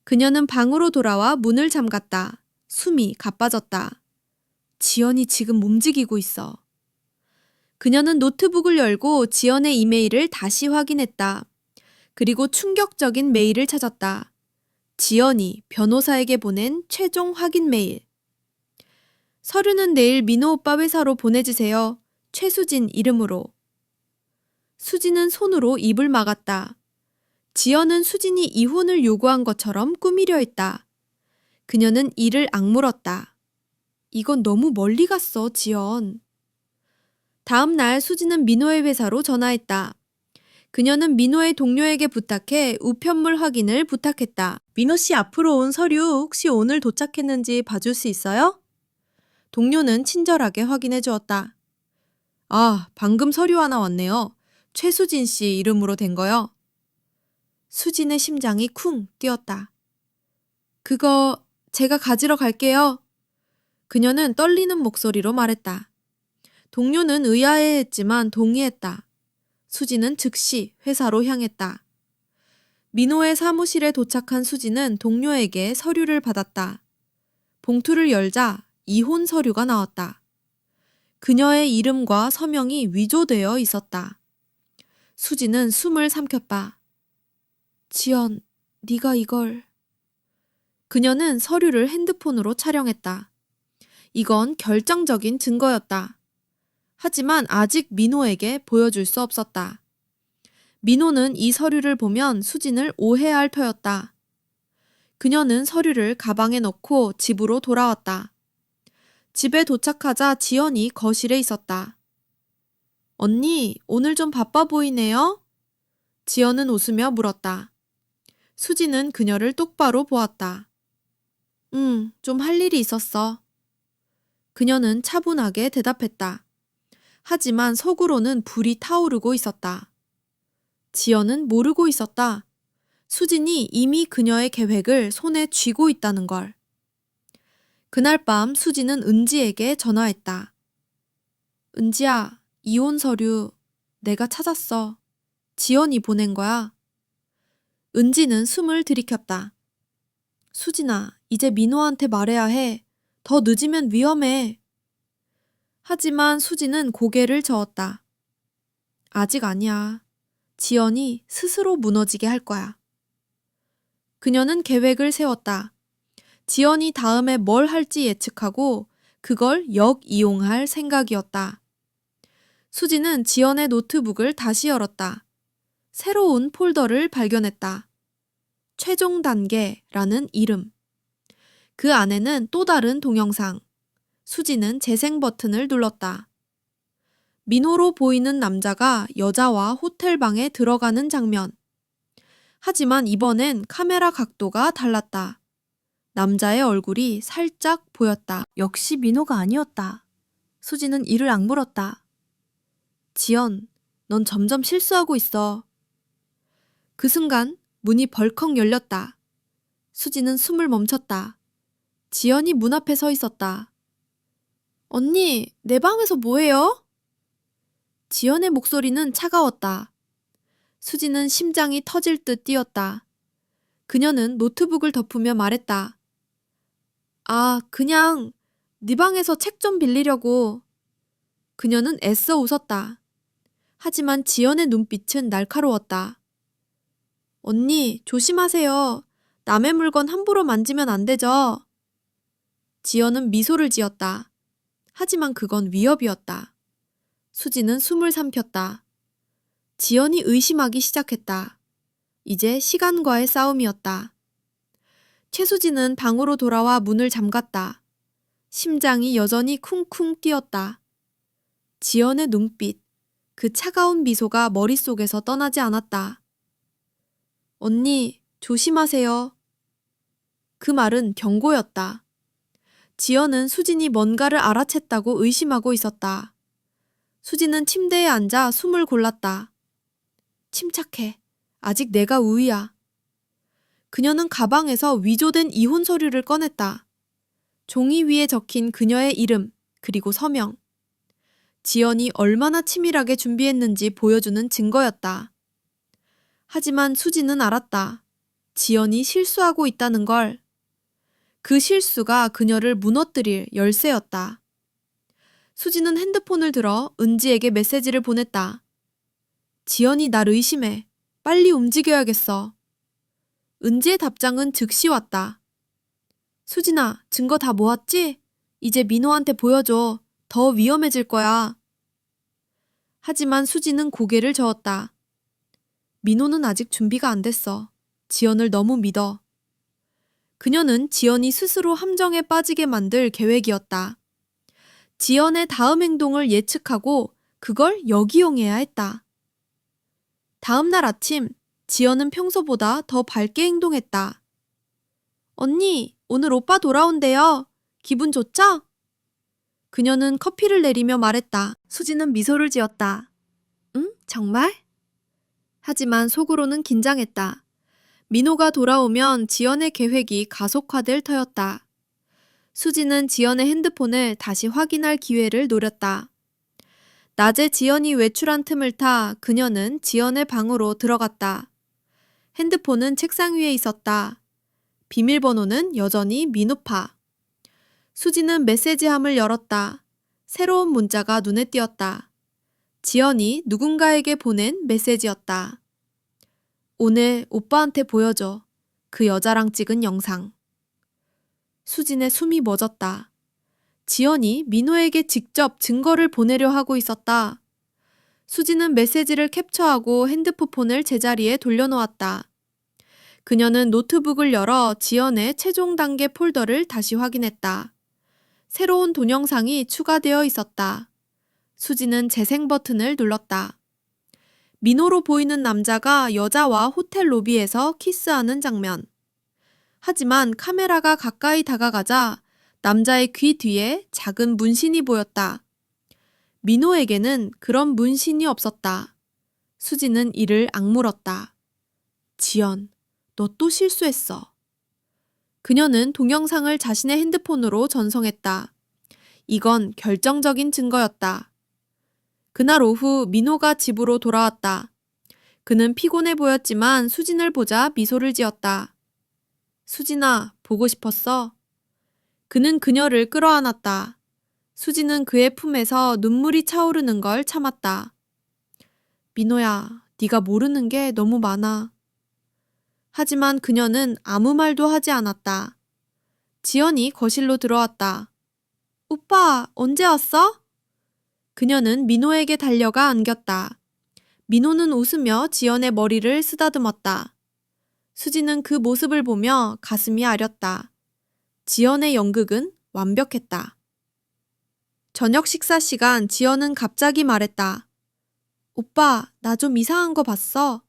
그녀는 방으로 돌아와 문을 잠갔다. 숨이 가빠졌다. 지연이 지금 움직이고 있어. 그녀는 노트북을 열고 지연의 이메일을 다시 확인했다. 그리고 충격적인 메일을 찾았다. 지연이 변호사에게 보낸 최종 확인 메일. 서류는 내일 민호 오빠 회사로 보내주세요. 최수진 이름으로. 수진은 손으로 입을 막았다. 지연은 수진이 이혼을 요구한 것처럼 꾸미려 했다. 그녀는 이를 악물었다. 이건 너무 멀리 갔어, 지연. 다음 날 수진은 민호의 회사로 전화했다. 그녀는 민호의 동료에게 부탁해 우편물 확인을 부탁했다. 민호 씨 앞으로 온 서류 혹시 오늘 도착했는지 봐줄 수 있어요? 동료는 친절하게 확인해 주었다. 아, 방금 서류 하나 왔네요. 최수진 씨 이름으로 된 거요. 수진의 심장이 쿵 뛰었다. 그거 제가 가지러 갈게요. 그녀는 떨리는 목소리로 말했다. 동료는 의아해했지만 동의했다. 수진은 즉시 회사로 향했다. 민호의 사무실에 도착한 수진은 동료에게 서류를 받았다. 봉투를 열자 이혼 서류가 나왔다. 그녀의 이름과 서명이 위조되어 있었다. 수진은 숨을 삼켰다. 지연, 네가 이걸... 그녀는 서류를 핸드폰으로 촬영했다. 이건 결정적인 증거였다. 하지만 아직 민호에게 보여줄 수 없었다. 민호는 이 서류를 보면 수진을 오해할 터였다. 그녀는 서류를 가방에 넣고 집으로 돌아왔다. 집에 도착하자 지연이 거실에 있었다. 언니, 오늘 좀 바빠 보이네요? 지연은 웃으며 물었다. 수진은 그녀를 똑바로 보았다. 좀 할 일이 있었어. 그녀는 차분하게 대답했다. 하지만 속으로는 불이 타오르고 있었다. 지연은 모르고 있었다. 수진이 이미 그녀의 계획을 손에 쥐고 있다는 걸. 그날 밤 수진은 은지에게 전화했다. 은지야, 이혼 서류 내가 찾았어. 지연이 보낸 거야. 은지는 숨을 들이켰다. 수진아, 이제 민호한테 말해야 해. 더 늦으면 위험해. 하지만 수진은 고개를 저었다. 아직 아니야. 지연이 스스로 무너지게 할 거야. 그녀는 계획을 세웠다. 지연이 다음에 뭘 할지 예측하고 그걸 역이용할 생각이었다. 수진은 지연의 노트북을 다시 열었다. 새로운 폴더를 발견했다. 최종 단계라는 이름. 그 안에는 또 다른 동영상. 수지는 재생 버튼을 눌렀다. 민호로 보이는 남자가 여자와 호텔방에 들어가는 장면. 하지만 이번엔 카메라 각도가 달랐다. 남자의 얼굴이 살짝 보였다. 역시 민호가 아니었다. 수지는 이를 악물었다. 지연, 넌 점점 실수하고 있어. 그 순간 문이 벌컥 열렸다. 수지는 숨을 멈췄다. 지연이 문 앞에 서 있었다. 언니, 내 방에서 뭐해요? 지연의 목소리는 차가웠다. 수지는 심장이 터질 듯 뛰었다. 그녀는 노트북을 덮으며 말했다. 아, 그냥 네 방에서 책 좀 빌리려고. 그녀는 애써 웃었다. 하지만 지연의 눈빛은 날카로웠다. 언니, 조심하세요. 남의 물건 함부로 만지면 안 되죠. 지연은 미소를 지었다. 하지만 그건 위협이었다. 수지는 숨을 삼켰다. 지연이 의심하기 시작했다. 이제 시간과의 싸움이었다. 최수진은 방으로 돌아와 문을 잠갔다. 심장이 여전히 쿵쿵 뛰었다. 지연의 눈빛, 그 차가운 미소가 머릿속에서 떠나지 않았다. 언니, 조심하세요. 그 말은 경고였다. 지연은 수진이 뭔가를 알아챘다고 의심하고 있었다. 수진은 침대에 앉아 숨을 골랐다. 침착해. 아직 내가 우위야. 그녀는 가방에서 위조된 이혼 서류를 꺼냈다. 종이 위에 적힌 그녀의 이름, 그리고 서명. 지연이 얼마나 치밀하게 준비했는지 보여주는 증거였다. 하지만 수지는 알았다. 지연이 실수하고 있다는 걸. 그 실수가 그녀를 무너뜨릴 열쇠였다. 수지는 핸드폰을 들어 은지에게 메시지를 보냈다. 지연이 날 의심해. 빨리 움직여야겠어. 은지의 답장은 즉시 왔다. 수진아, 증거 다 모았지? 이제 민호한테 보여줘. 더 위험해질 거야. 하지만 수지는 고개를 저었다. 민호는 아직 준비가 안 됐어. 지연을 너무 믿어. 그녀는 지연이 스스로 함정에 빠지게 만들 계획이었다. 지연의 다음 행동을 예측하고 그걸 역이용해야 했다. 다음 날 아침, 지연은 평소보다 더 밝게 행동했다. 언니, 오늘 오빠 돌아온대요. 기분 좋죠? 그녀는 커피를 내리며 말했다. 수지는 미소를 지었다. 응? 정말? 하지만 속으로는 긴장했다. 민호가 돌아오면 지연의 계획이 가속화될 터였다. 수지는 지연의 핸드폰을 다시 확인할 기회를 노렸다. 낮에 지연이 외출한 틈을 타 그녀는 지연의 방으로 들어갔다. 핸드폰은 책상 위에 있었다. 비밀번호는 여전히 민호파. 수지는 메시지함을 열었다. 새로운 문자가 눈에 띄었다. 지연이 누군가에게 보낸 메시지였다. 오늘 오빠한테 보여줘. 그 여자랑 찍은 영상. 수진의 숨이 멎었다. 지연이 민호에게 직접 증거를 보내려 하고 있었다. 수진은 메시지를 캡처하고 핸드폰을 제자리에 돌려놓았다. 그녀는 노트북을 열어 지연의 최종 단계 폴더를 다시 확인했다. 새로운 동영상이 추가되어 있었다. 수지는 재생 버튼을 눌렀다. 민호로 보이는 남자가 여자와 호텔 로비에서 키스하는 장면. 하지만 카메라가 가까이 다가가자 남자의 귀 뒤에 작은 문신이 보였다. 민호에게는 그런 문신이 없었다. 수지는 이를 악물었다. 지연, 너 또 실수했어. 그녀는 동영상을 자신의 핸드폰으로 전송했다. 이건 결정적인 증거였다. 그날 오후 민호가 집으로 돌아왔다. 그는 피곤해 보였지만 수진을 보자 미소를 지었다. 수진아, 보고 싶었어? 그는 그녀를 끌어안았다. 수진은 그의 품에서 눈물이 차오르는 걸 참았다. 민호야, 네가 모르는 게 너무 많아. 하지만 그녀는 아무 말도 하지 않았다. 지연이 거실로 들어왔다. 오빠, 언제 왔어? 그녀는 민호에게 달려가 안겼다. 민호는 웃으며 지연의 머리를 쓰다듬었다. 수지는 그 모습을 보며 가슴이 아렸다. 지연의 연극은 완벽했다. 저녁 식사 시간 지연은 갑자기 말했다. 오빠, 나 좀 이상한 거 봤어.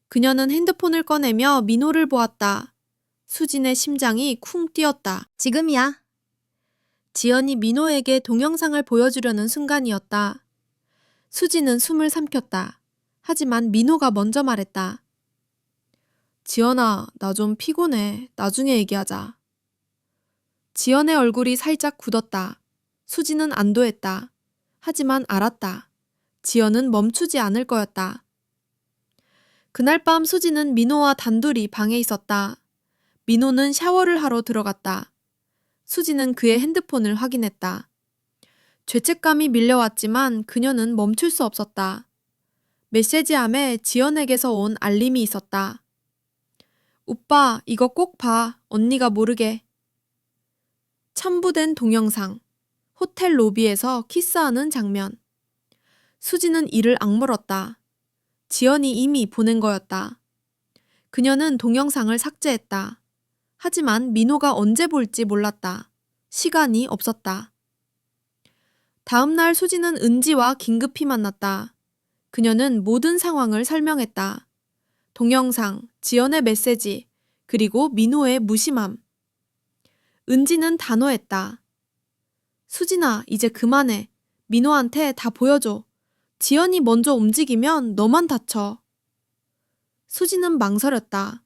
그녀는 핸드폰을 꺼내며 민호를 보았다. 수진의 심장이 쿵 뛰었다. 지금이야. 지연이 민호에게 동영상을 보여주려는 순간이었다. 수진은 숨을 삼켰다. 하지만 민호가 먼저 말했다. 지연아, 나 좀 피곤해. 나중에 얘기하자. 지연의 얼굴이 살짝 굳었다. 수진은 안도했다. 하지만 알았다. 지연은 멈추지 않을 거였다. 그날 밤 수진은 민호와 단둘이 방에 있었다. 민호는 샤워를 하러 들어갔다. 수진은 그의 핸드폰을 확인했다. 죄책감이 밀려왔지만 그녀는 멈출 수 없었다. 메시지함에 지연에게서 온 알림이 있었다. 오빠, 이거 꼭 봐. 언니가 모르게. 첨부된 동영상. 호텔 로비에서 키스하는 장면. 수진은 이를 악물었다. 지연이 이미 보낸 거였다. 그녀는 동영상을 삭제했다. 하지만 민호가 언제 볼지 몰랐다. 시간이 없었다. 다음 날 수진은 은지와 긴급히 만났다. 그녀는 모든 상황을 설명했다. 동영상, 지연의 메시지, 그리고 민호의 무심함. 은지는 단호했다. 수진아, 이제 그만해. 민호한테 다 보여줘. 지연이 먼저 움직이면 너만 다쳐. 수진은 망설였다.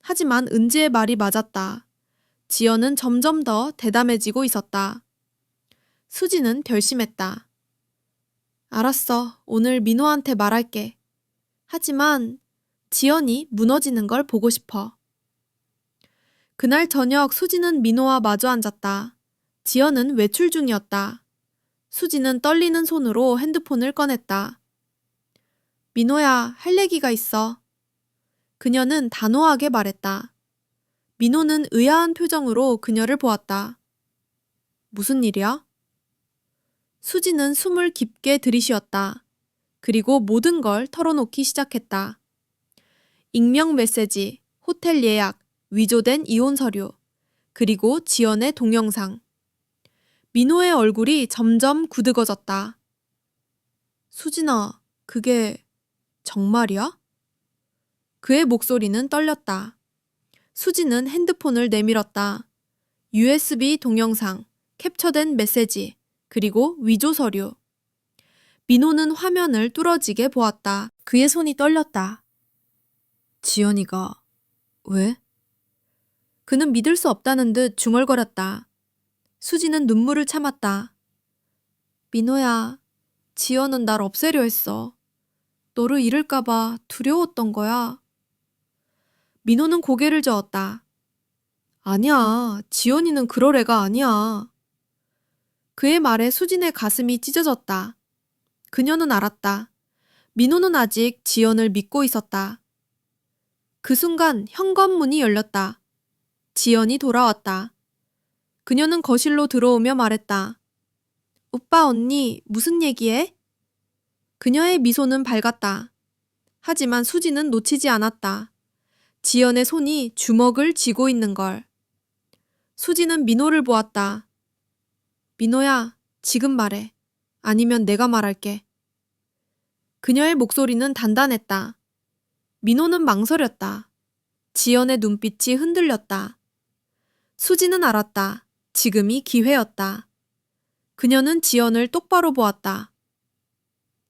하지만 은지의 말이 맞았다. 지연은 점점 더 대담해지고 있었다. 수진은 결심했다. 알았어. 오늘 민호한테 말할게. 하지만 지연이 무너지는 걸 보고 싶어. 그날 저녁 수진은 민호와 마주 앉았다. 지연은 외출 중이었다. 수진은 떨리는 손으로 핸드폰을 꺼냈다. 민호야, 할 얘기가 있어. 그녀는 단호하게 말했다. 민호는 의아한 표정으로 그녀를 보았다. 무슨 일이야? 수진은 숨을 깊게 들이쉬었다. 그리고 모든 걸 털어놓기 시작했다. 익명 메시지, 호텔 예약, 위조된 이혼 서류, 그리고 지연의 동영상. 민호의 얼굴이 점점 굳어졌다. 수진아, 그게 정말이야? 그의 목소리는 떨렸다. 수진은 핸드폰을 내밀었다. USB 동영상, 캡처된 메시지, 그리고 위조 서류. 민호는 화면을 뚫어지게 보았다. 그의 손이 떨렸다. 지연이가 왜? 그는 믿을 수 없다는 듯 중얼거렸다. 수지는 눈물을 참았다. 민호야, 지연은 날 없애려 했어. 너를 잃을까봐 두려웠던 거야. 민호는 고개를 저었다. 아니야, 지연이는 그럴 애가 아니야. 그의 말에 수진의 가슴이 찢어졌다. 그녀는 알았다. 민호는 아직 지연을 믿고 있었다. 그 순간 현관문이 열렸다. 지연이 돌아왔다. 그녀는 거실로 들어오며 말했다. 오빠, 언니, 무슨 얘기해? 그녀의 미소는 밝았다. 하지만 수지는 놓치지 않았다. 지연의 손이 주먹을 쥐고 있는 걸. 수지는 민호를 보았다. 민호야, 지금 말해. 아니면 내가 말할게. 그녀의 목소리는 단단했다. 민호는 망설였다. 지연의 눈빛이 흔들렸다. 수지는 알았다. 지금이 기회였다. 그녀는 지연을 똑바로 보았다.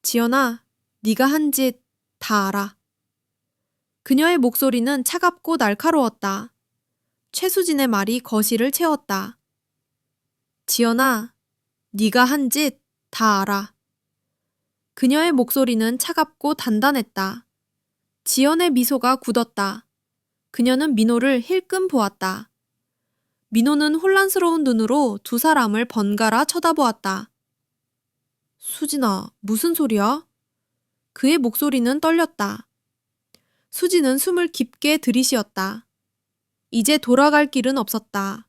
지연아, 네가 한 짓 다 알아. 그녀의 목소리는 차갑고 날카로웠다. 최수진의 말이 거실을 채웠다. 지연아, 네가 한 짓 다 알아. 그녀의 목소리는 차갑고 단단했다. 지연의 미소가 굳었다. 그녀는 민호를 힐끔 보았다. 민호는 혼란스러운 눈으로 두 사람을 번갈아 쳐다보았다. 수진아, 무슨 소리야? 그의 목소리는 떨렸다. 수진은 숨을 깊게 들이쉬었다. 이제 돌아갈 길은 없었다.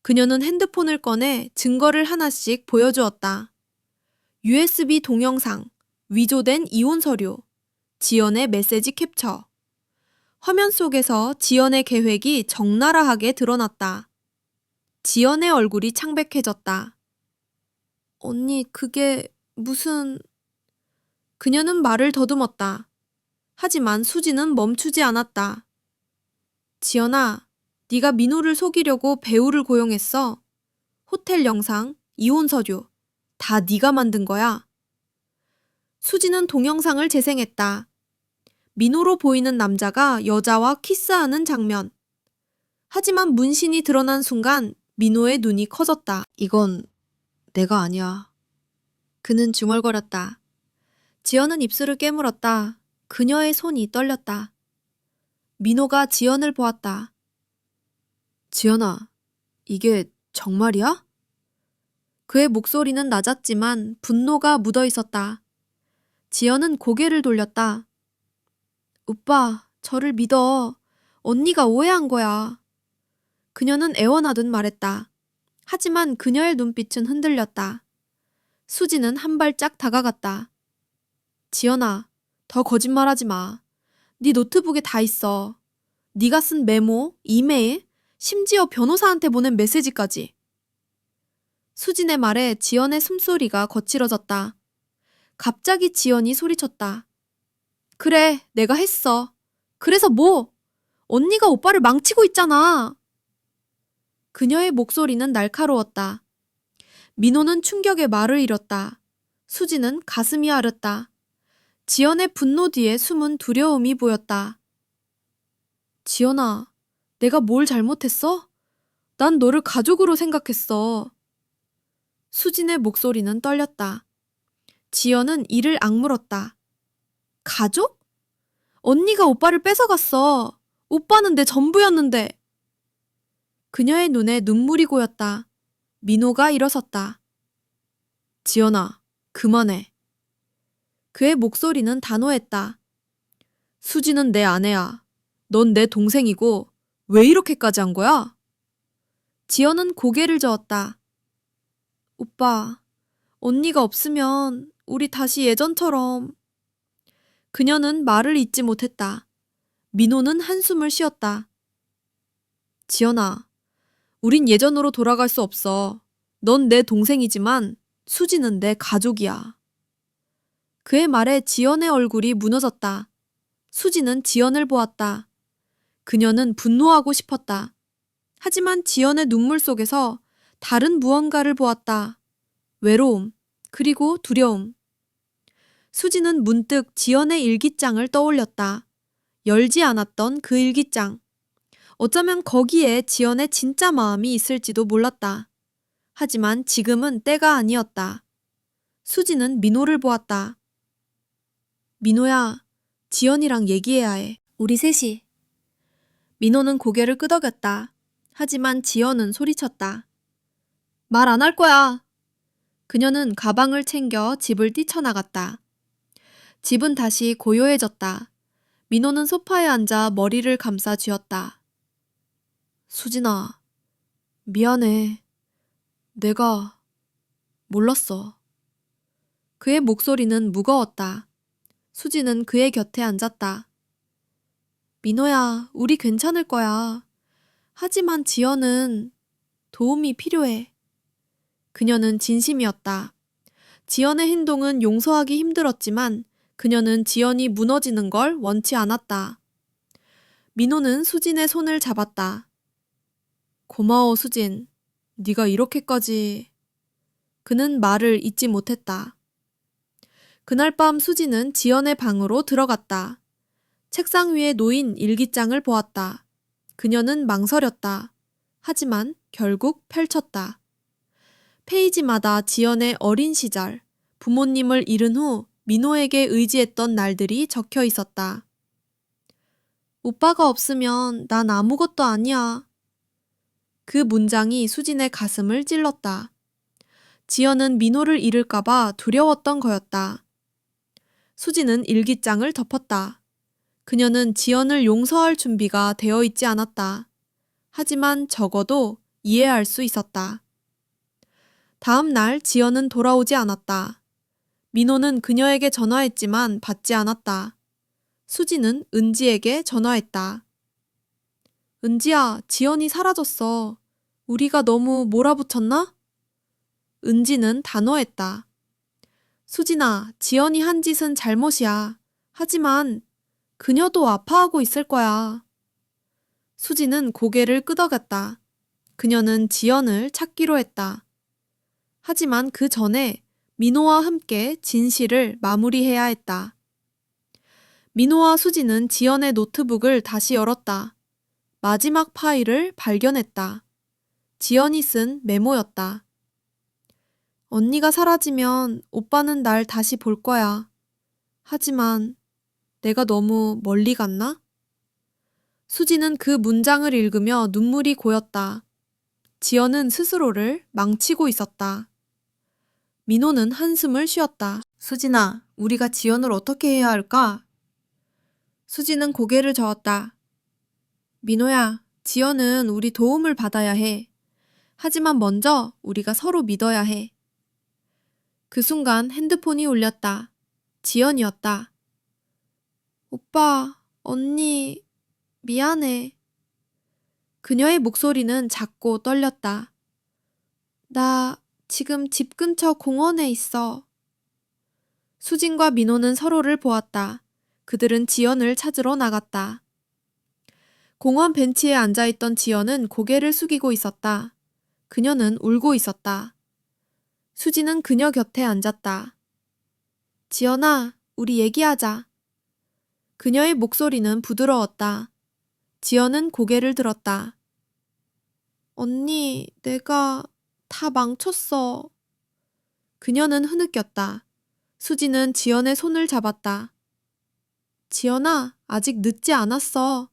그녀는 핸드폰을 꺼내 증거를 하나씩 보여주었다. USB 동영상, 위조된 이혼 서류, 지연의 메시지 캡처. 화면 속에서 지연의 계획이 적나라하게 드러났다. 지연의 얼굴이 창백해졌다. 언니, 그게 무슨... 그녀는 말을 더듬었다. 하지만 수지는 멈추지 않았다. 지연아, 네가 민호를 속이려고 배우를 고용했어. 호텔 영상, 이혼 서류, 다 네가 만든 거야. 수지는 동영상을 재생했다. 민호로 보이는 남자가 여자와 키스하는 장면. 하지만 문신이 드러난 순간 민호의 눈이 커졌다. 이건 내가 아니야. 그는 중얼거렸다. 지연은 입술을 깨물었다. 그녀의 손이 떨렸다. 민호가 지연을 보았다. 지연아, 이게 정말이야? 그의 목소리는 낮았지만 분노가 묻어 있었다. 지연은 고개를 돌렸다. 오빠, 저를 믿어. 언니가 오해한 거야. 그녀는 애원하듯 말했다. 하지만 그녀의 눈빛은 흔들렸다. 수지는 한 발짝 다가갔다. 지연아, 더 거짓말하지 마. 네 노트북에 다 있어. 네가 쓴 메모, 이메일, 심지어 변호사한테 보낸 메시지까지. 수진의 말에 지연의 숨소리가 거칠어졌다. 갑자기 지연이 소리쳤다. 그래, 내가 했어. 그래서 뭐? 언니가 오빠를 망치고 있잖아. 그녀의 목소리는 날카로웠다. 민호는 충격에 말을 잃었다. 수지는 가슴이 아렸다. 지연의 분노 뒤에 숨은 두려움이 보였다. 지연아, 내가 뭘 잘못했어? 난 너를 가족으로 생각했어. 수진의 목소리는 떨렸다. 지연은 이를 악물었다. 가족? 언니가 오빠를 뺏어갔어. 오빠는 내 전부였는데. 그녀의 눈에 눈물이 고였다. 민호가 일어섰다. 지연아, 그만해. 그의 목소리는 단호했다. 수지는 내 아내야. 넌 내 동생이고 왜 이렇게까지 한 거야? 지연은 고개를 저었다. 오빠, 언니가 없으면 우리 다시 예전처럼... 그녀는 말을 잇지 못했다. 민호는 한숨을 쉬었다. 지연아, 우린 예전으로 돌아갈 수 없어. 넌 내 동생이지만 수지는 내 가족이야. 그의 말에 지연의 얼굴이 무너졌다. 수지는 지연을 보았다. 그녀는 분노하고 싶었다. 하지만 지연의 눈물 속에서 다른 무언가를 보았다. 외로움, 그리고 두려움. 수지는 문득 지연의 일기장을 떠올렸다. 열지 않았던 그 일기장. 어쩌면 거기에 지연의 진짜 마음이 있을지도 몰랐다. 하지만 지금은 때가 아니었다. 수지는 민호를 보았다. 민호야, 지연이랑 얘기해야 해. 우리 셋이. 민호는 고개를 끄덕였다. 하지만 지연은 소리쳤다. 말 안 할 거야. 그녀는 가방을 챙겨 집을 뛰쳐나갔다. 집은 다시 고요해졌다. 민호는 소파에 앉아 머리를 감싸 쥐었다. 수진아, 미안해. 내가 몰랐어. 그의 목소리는 무거웠다. 수지는 그의 곁에 앉았다. 민호야, 우리 괜찮을 거야. 하지만 지연은 도움이 필요해. 그녀는 진심이었다. 지연의 행동은 용서하기 힘들었지만 그녀는 지연이 무너지는 걸 원치 않았다. 민호는 수진의 손을 잡았다. 고마워, 수진. 네가 이렇게까지... 그는 말을 잇지 못했다. 그날 밤 수진은 지연의 방으로 들어갔다. 책상 위에 놓인 일기장을 보았다. 그녀는 망설였다. 하지만 결국 펼쳤다. 페이지마다 지연의 어린 시절, 부모님을 잃은 후 민호에게 의지했던 날들이 적혀 있었다. 오빠가 없으면 난 아무것도 아니야. 그 문장이 수진의 가슴을 찔렀다. 지연은 민호를 잃을까봐 두려웠던 거였다. 수진은 일기장을 덮었다. 그녀는 지연을 용서할 준비가 되어 있지 않았다. 하지만 적어도 이해할 수 있었다. 다음 날 지연은 돌아오지 않았다. 민호는 그녀에게 전화했지만 받지 않았다. 수지는 은지에게 전화했다. 은지야, 지연이 사라졌어. 우리가 너무 몰아붙였나? 은지는 단호했다. 수진아, 지연이 한 짓은 잘못이야. 하지만 그녀도 아파하고 있을 거야. 수진은 고개를 끄덕였다. 그녀는 지연을 찾기로 했다. 하지만 그 전에 민호와 함께 진실을 마무리해야 했다. 민호와 수진은 지연의 노트북을 다시 열었다. 마지막 파일을 발견했다. 지연이 쓴 메모였다. 언니가 사라지면 오빠는 날 다시 볼 거야. 하지만 내가 너무 멀리 갔나? 수지는 그 문장을 읽으며 눈물이 고였다. 지연은 스스로를 망치고 있었다. 민호는 한숨을 쉬었다. 수진아, 우리가 지연을 어떻게 해야 할까? 수지는 고개를 저었다. 민호야, 지연은 우리 도움을 받아야 해. 하지만 먼저 우리가 서로 믿어야 해. 그 순간 핸드폰이 울렸다. 지연이었다. 오빠, 언니, 미안해. 그녀의 목소리는 작고 떨렸다. 나 지금 집 근처 공원에 있어. 수진과 민호는 서로를 보았다. 그들은 지연을 찾으러 나갔다. 공원 벤치에 앉아있던 지연은 고개를 숙이고 있었다. 그녀는 울고 있었다. 수진은 그녀 곁에 앉았다. 지연아, 우리 얘기하자. 그녀의 목소리는 부드러웠다. 지연은 고개를 들었다. 언니, 내가 다 망쳤어. 그녀는 흐느꼈다. 수지는 지연의 손을 잡았다. 지연아, 아직 늦지 않았어.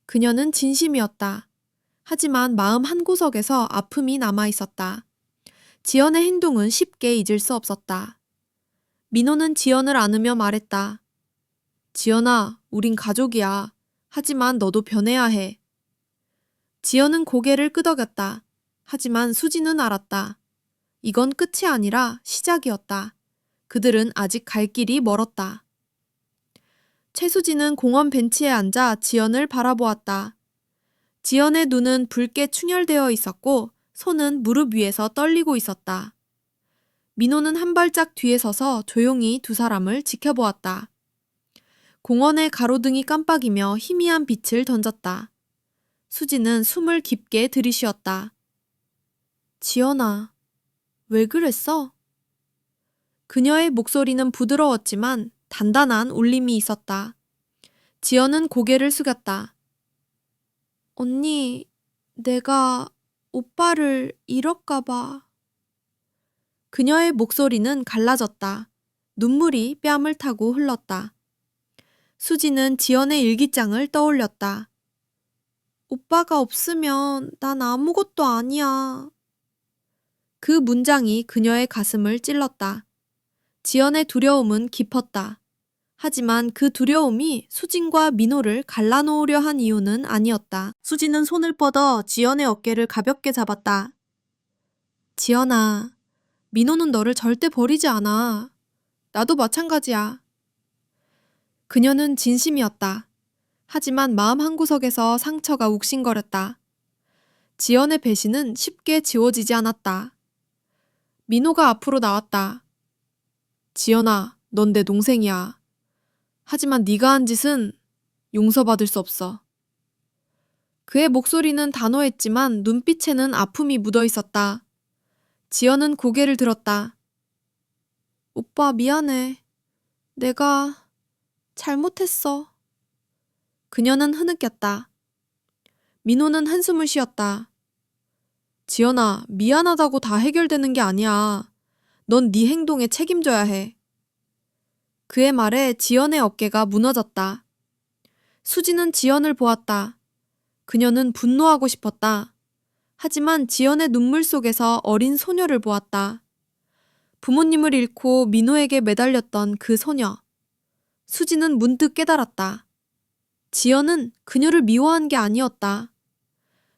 그녀는 진심이었다. 하지만 마음 한구석에서 아픔이 남아있었다. 지연의 행동은 쉽게 잊을 수 없었다. 민호는 지연을 안으며 말했다. 지연아, 우린 가족이야. 하지만 너도 변해야 해. 지연은 고개를 끄덕였다. 하지만 수지는 알았다. 이건 끝이 아니라 시작이었다. 그들은 아직 갈 길이 멀었다. 최수진은 공원 벤치에 앉아 지연을 바라보았다. 지연의 눈은 붉게 충혈되어 있었고 손은 무릎 위에서 떨리고 있었다. 민호는 한 발짝 뒤에 서서 조용히 두 사람을 지켜보았다. 공원의 가로등이 깜빡이며 희미한 빛을 던졌다. 수지는 숨을 깊게 들이쉬었다. 지연아, 왜 그랬어? 그녀의 목소리는 부드러웠지만 단단한 울림이 있었다. 지연은 고개를 숙였다. 언니, 내가 오빠를 잃을까 봐. 그녀의 목소리는 갈라졌다. 눈물이 뺨을 타고 흘렀다. 수지는 지연의 일기장을 떠올렸다. 오빠가 없으면 난 아무것도 아니야. 그 문장이 그녀의 가슴을 찔렀다. 지연의 두려움은 깊었다. 하지만 그 두려움이 수진과 민호를 갈라놓으려 한 이유는 아니었다. 수진은 손을 뻗어 지연의 어깨를 가볍게 잡았다. 지연아, 민호는 너를 절대 버리지 않아. 나도 마찬가지야. 그녀는 진심이었다. 하지만 마음 한구석에서 상처가 욱신거렸다. 지연의 배신은 쉽게 지워지지 않았다. 민호가 앞으로 나왔다. 지연아, 넌 내 동생이야. 하지만 네가 한 짓은 용서받을 수 없어. 그의 목소리는 단호했지만 눈빛에는 아픔이 묻어 있었다. 지연은 고개를 들었다. 오빠 미안해. 내가 잘못했어. 그녀는 흐느꼈다. 민호는 한숨을 쉬었다. 지연아, 미안하다고 다 해결되는 게 아니야. 넌 네 행동에 책임져야 해. 그의 말에 지연의 어깨가 무너졌다. 수지는 지연을 보았다. 그녀는 분노하고 싶었다. 하지만 지연의 눈물 속에서 어린 소녀를 보았다. 부모님을 잃고 민호에게 매달렸던 그 소녀. 수지는 문득 깨달았다. 지연은 그녀를 미워한 게 아니었다.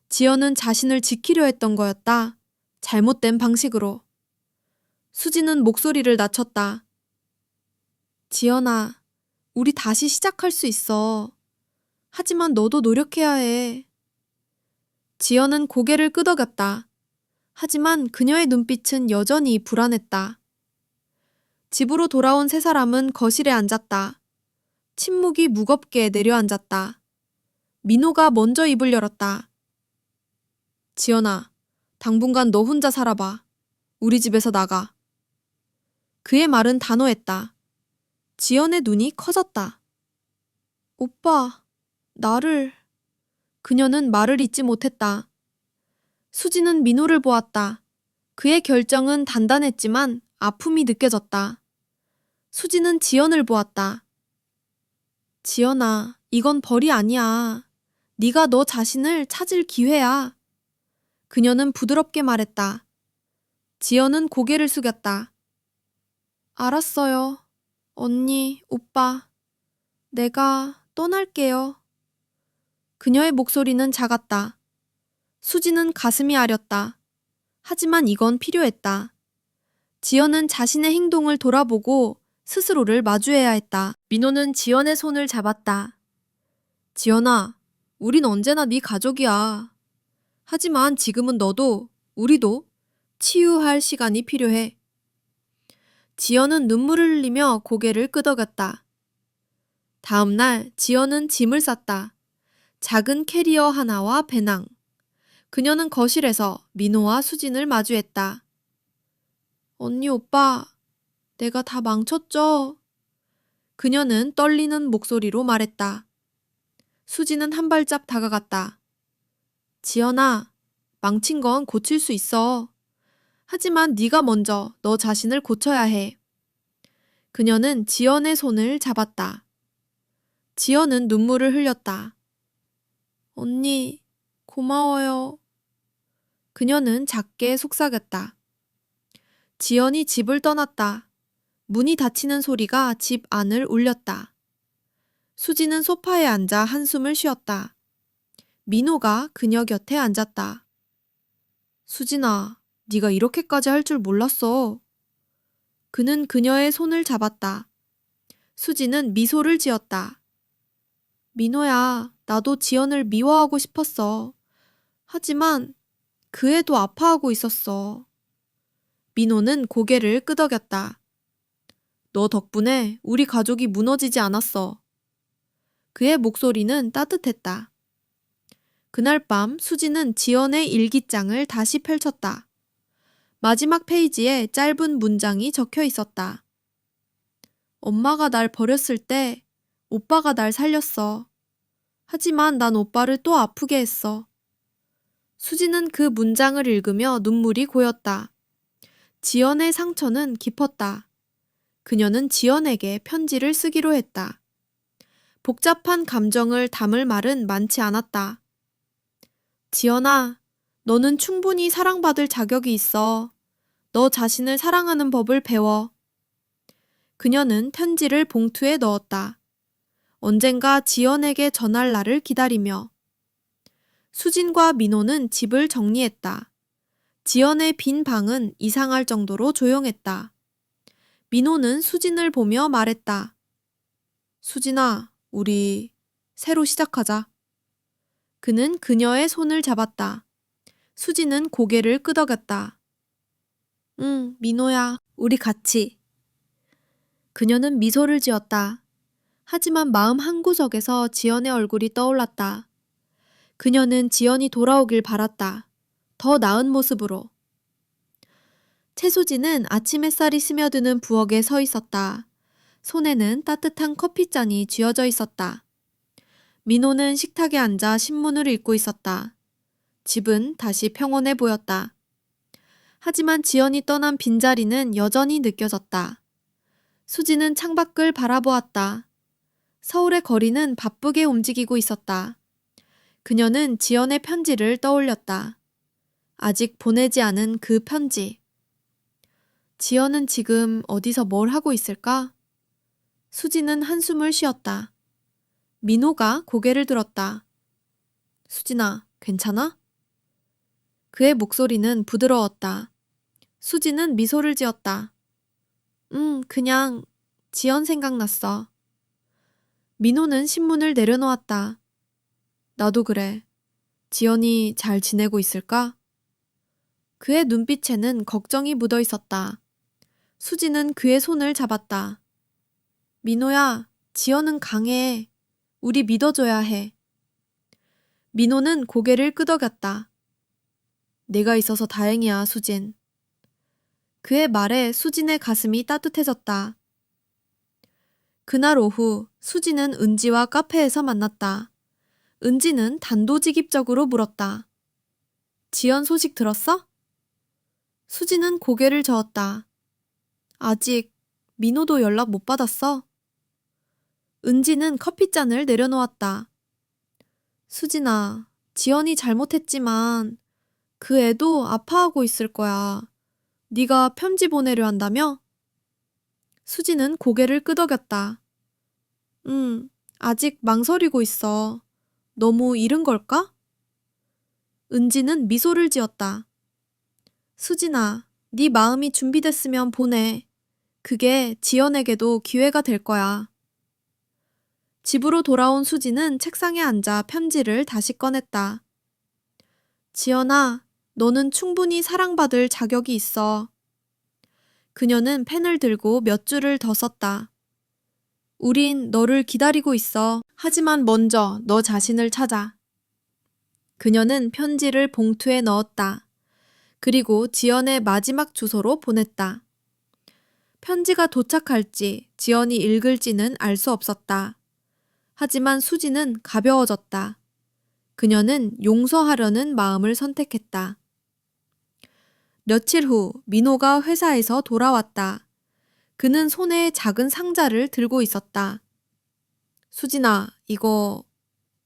지연은 자신을 지키려 했던 거였다. 잘못된 방식으로. 수지는 목소리를 낮췄다. 지연아, 우리 다시 시작할 수 있어. 하지만 너도 노력해야 해. 지연은 고개를 끄덕였다. 하지만 그녀의 눈빛은 여전히 불안했다. 집으로 돌아온 세 사람은 거실에 앉았다. 침묵이 무겁게 내려앉았다. 민호가 먼저 입을 열었다. 지연아, 당분간 너 혼자 살아봐. 우리 집에서 나가. 그의 말은 단호했다. 지연의 눈이 커졌다. 오빠, 나를... 그녀는 말을 잇지 못했다. 수지는 민호를 보았다. 그의 결정은 단단했지만 아픔이 느껴졌다. 수지는 지연을 보았다. 지연아, 이건 벌이 아니야. 네가 너 자신을 찾을 기회야. 그녀는 부드럽게 말했다. 지연은 고개를 숙였다. 알았어요. 언니, 오빠. 내가 떠날게요. 그녀의 목소리는 작았다. 수지는 가슴이 아렸다. 하지만 이건 필요했다. 지연은 자신의 행동을 돌아보고 스스로를 마주해야 했다. 민호는 지연의 손을 잡았다. 지연아, 우린 언제나 네 가족이야. 하지만 지금은 너도, 우리도 치유할 시간이 필요해. 지연은 눈물을 흘리며 고개를 끄덕였다. 다음 날 지연은 짐을 쌌다. 작은 캐리어 하나와 배낭. 그녀는 거실에서 민호와 수진을 마주했다. 언니 오빠, 내가 다 망쳤죠? 그녀는 떨리는 목소리로 말했다. 수진은 한 발짝 다가갔다. 지연아, 망친 건 고칠 수 있어. 하지만 네가 먼저 너 자신을 고쳐야 해. 그녀는 지연의 손을 잡았다. 지연은 눈물을 흘렸다. 언니, 고마워요. 그녀는 작게 속삭였다. 지연이 집을 떠났다. 문이 닫히는 소리가 집 안을 울렸다. 수지는 소파에 앉아 한숨을 쉬었다. 민호가 그녀 곁에 앉았다. 수진아, 네가 이렇게까지 할 줄 몰랐어. 그는 그녀의 손을 잡았다. 수지는 미소를 지었다. 민호야, 나도 지연을 미워하고 싶었어. 하지만 그 애도 아파하고 있었어. 민호는 고개를 끄덕였다. 너 덕분에 우리 가족이 무너지지 않았어. 그의 목소리는 따뜻했다. 그날 밤 수지는 지연의 일기장을 다시 펼쳤다. 마지막 페이지에 짧은 문장이 적혀 있었다. 엄마가 날 버렸을 때 오빠가 날 살렸어. 하지만 난 오빠를 또 아프게 했어. 수지는 그 문장을 읽으며 눈물이 고였다. 지연의 상처는 깊었다. 그녀는 지연에게 편지를 쓰기로 했다. 복잡한 감정을 담을 말은 많지 않았다. 지연아, 너는 충분히 사랑받을 자격이 있어. 너 자신을 사랑하는 법을 배워. 그녀는 편지를 봉투에 넣었다. 언젠가 지연에게 전할 날을 기다리며. 수진과 민호는 집을 정리했다. 지연의 빈 방은 이상할 정도로 조용했다. 민호는 수진을 보며 말했다. 수진아, 우리 새로 시작하자. 그는 그녀의 손을 잡았다. 수진은 고개를 끄덕였다. 응, 민호야, 우리 같이. 그녀는 미소를 지었다. 하지만 마음 한구석에서 지연의 얼굴이 떠올랐다. 그녀는 지연이 돌아오길 바랐다. 더 나은 모습으로. 채수지는 아침 햇살이 스며드는 부엌에 서 있었다. 손에는 따뜻한 커피잔이 쥐어져 있었다. 민호는 식탁에 앉아 신문을 읽고 있었다. 집은 다시 평온해 보였다. 하지만 지연이 떠난 빈자리는 여전히 느껴졌다. 수지는 창밖을 바라보았다. 서울의 거리는 바쁘게 움직이고 있었다. 그녀는 지연의 편지를 떠올렸다. 아직 보내지 않은 그 편지. 지연은 지금 어디서 뭘 하고 있을까? 수지는 한숨을 쉬었다. 민호가 고개를 들었다. 수진아, 괜찮아? 그의 목소리는 부드러웠다. 수지는 미소를 지었다. 그냥 지연 생각났어. 민호는 신문을 내려놓았다. 나도 그래. 지연이 잘 지내고 있을까? 그의 눈빛에는 걱정이 묻어 있었다. 수지는 그의 손을 잡았다. 민호야, 지연은 강해. 우리 믿어줘야 해. 민호는 고개를 끄덕였다. 내가 있어서 다행이야, 수진. 그의 말에 수진의 가슴이 따뜻해졌다. 그날 오후 수진은 은지와 카페에서 만났다. 은지는 단도직입적으로 물었다. 지연 소식 들었어? 수진은 고개를 저었다. 아직 민호도 연락 못 받았어. 은지는 커피잔을 내려놓았다. 수진아, 지연이 잘못했지만 그 애도 아파하고 있을 거야. 네가 편지 보내려 한다며? 수진은 고개를 끄덕였다. 아직 망설이고 있어. 너무 이른 걸까? 은지는 미소를 지었다. 수진아, 네 마음이 준비됐으면 보내. 그게 지연에게도 기회가 될 거야. 집으로 돌아온 수진은 책상에 앉아 편지를 다시 꺼냈다. 지연아, 너는 충분히 사랑받을 자격이 있어. 그녀는 펜을 들고 몇 줄을 더 썼다. 우린 너를 기다리고 있어. 하지만 먼저 너 자신을 찾아. 그녀는 편지를 봉투에 넣었다. 그리고 지연의 마지막 주소로 보냈다. 편지가 도착할지 지연이 읽을지는 알 수 없었다. 하지만 수지는 가벼워졌다. 그녀는 용서하려는 마음을 선택했다. 며칠 후 민호가 회사에서 돌아왔다. 그는 손에 작은 상자를 들고 있었다. 수진아, 이거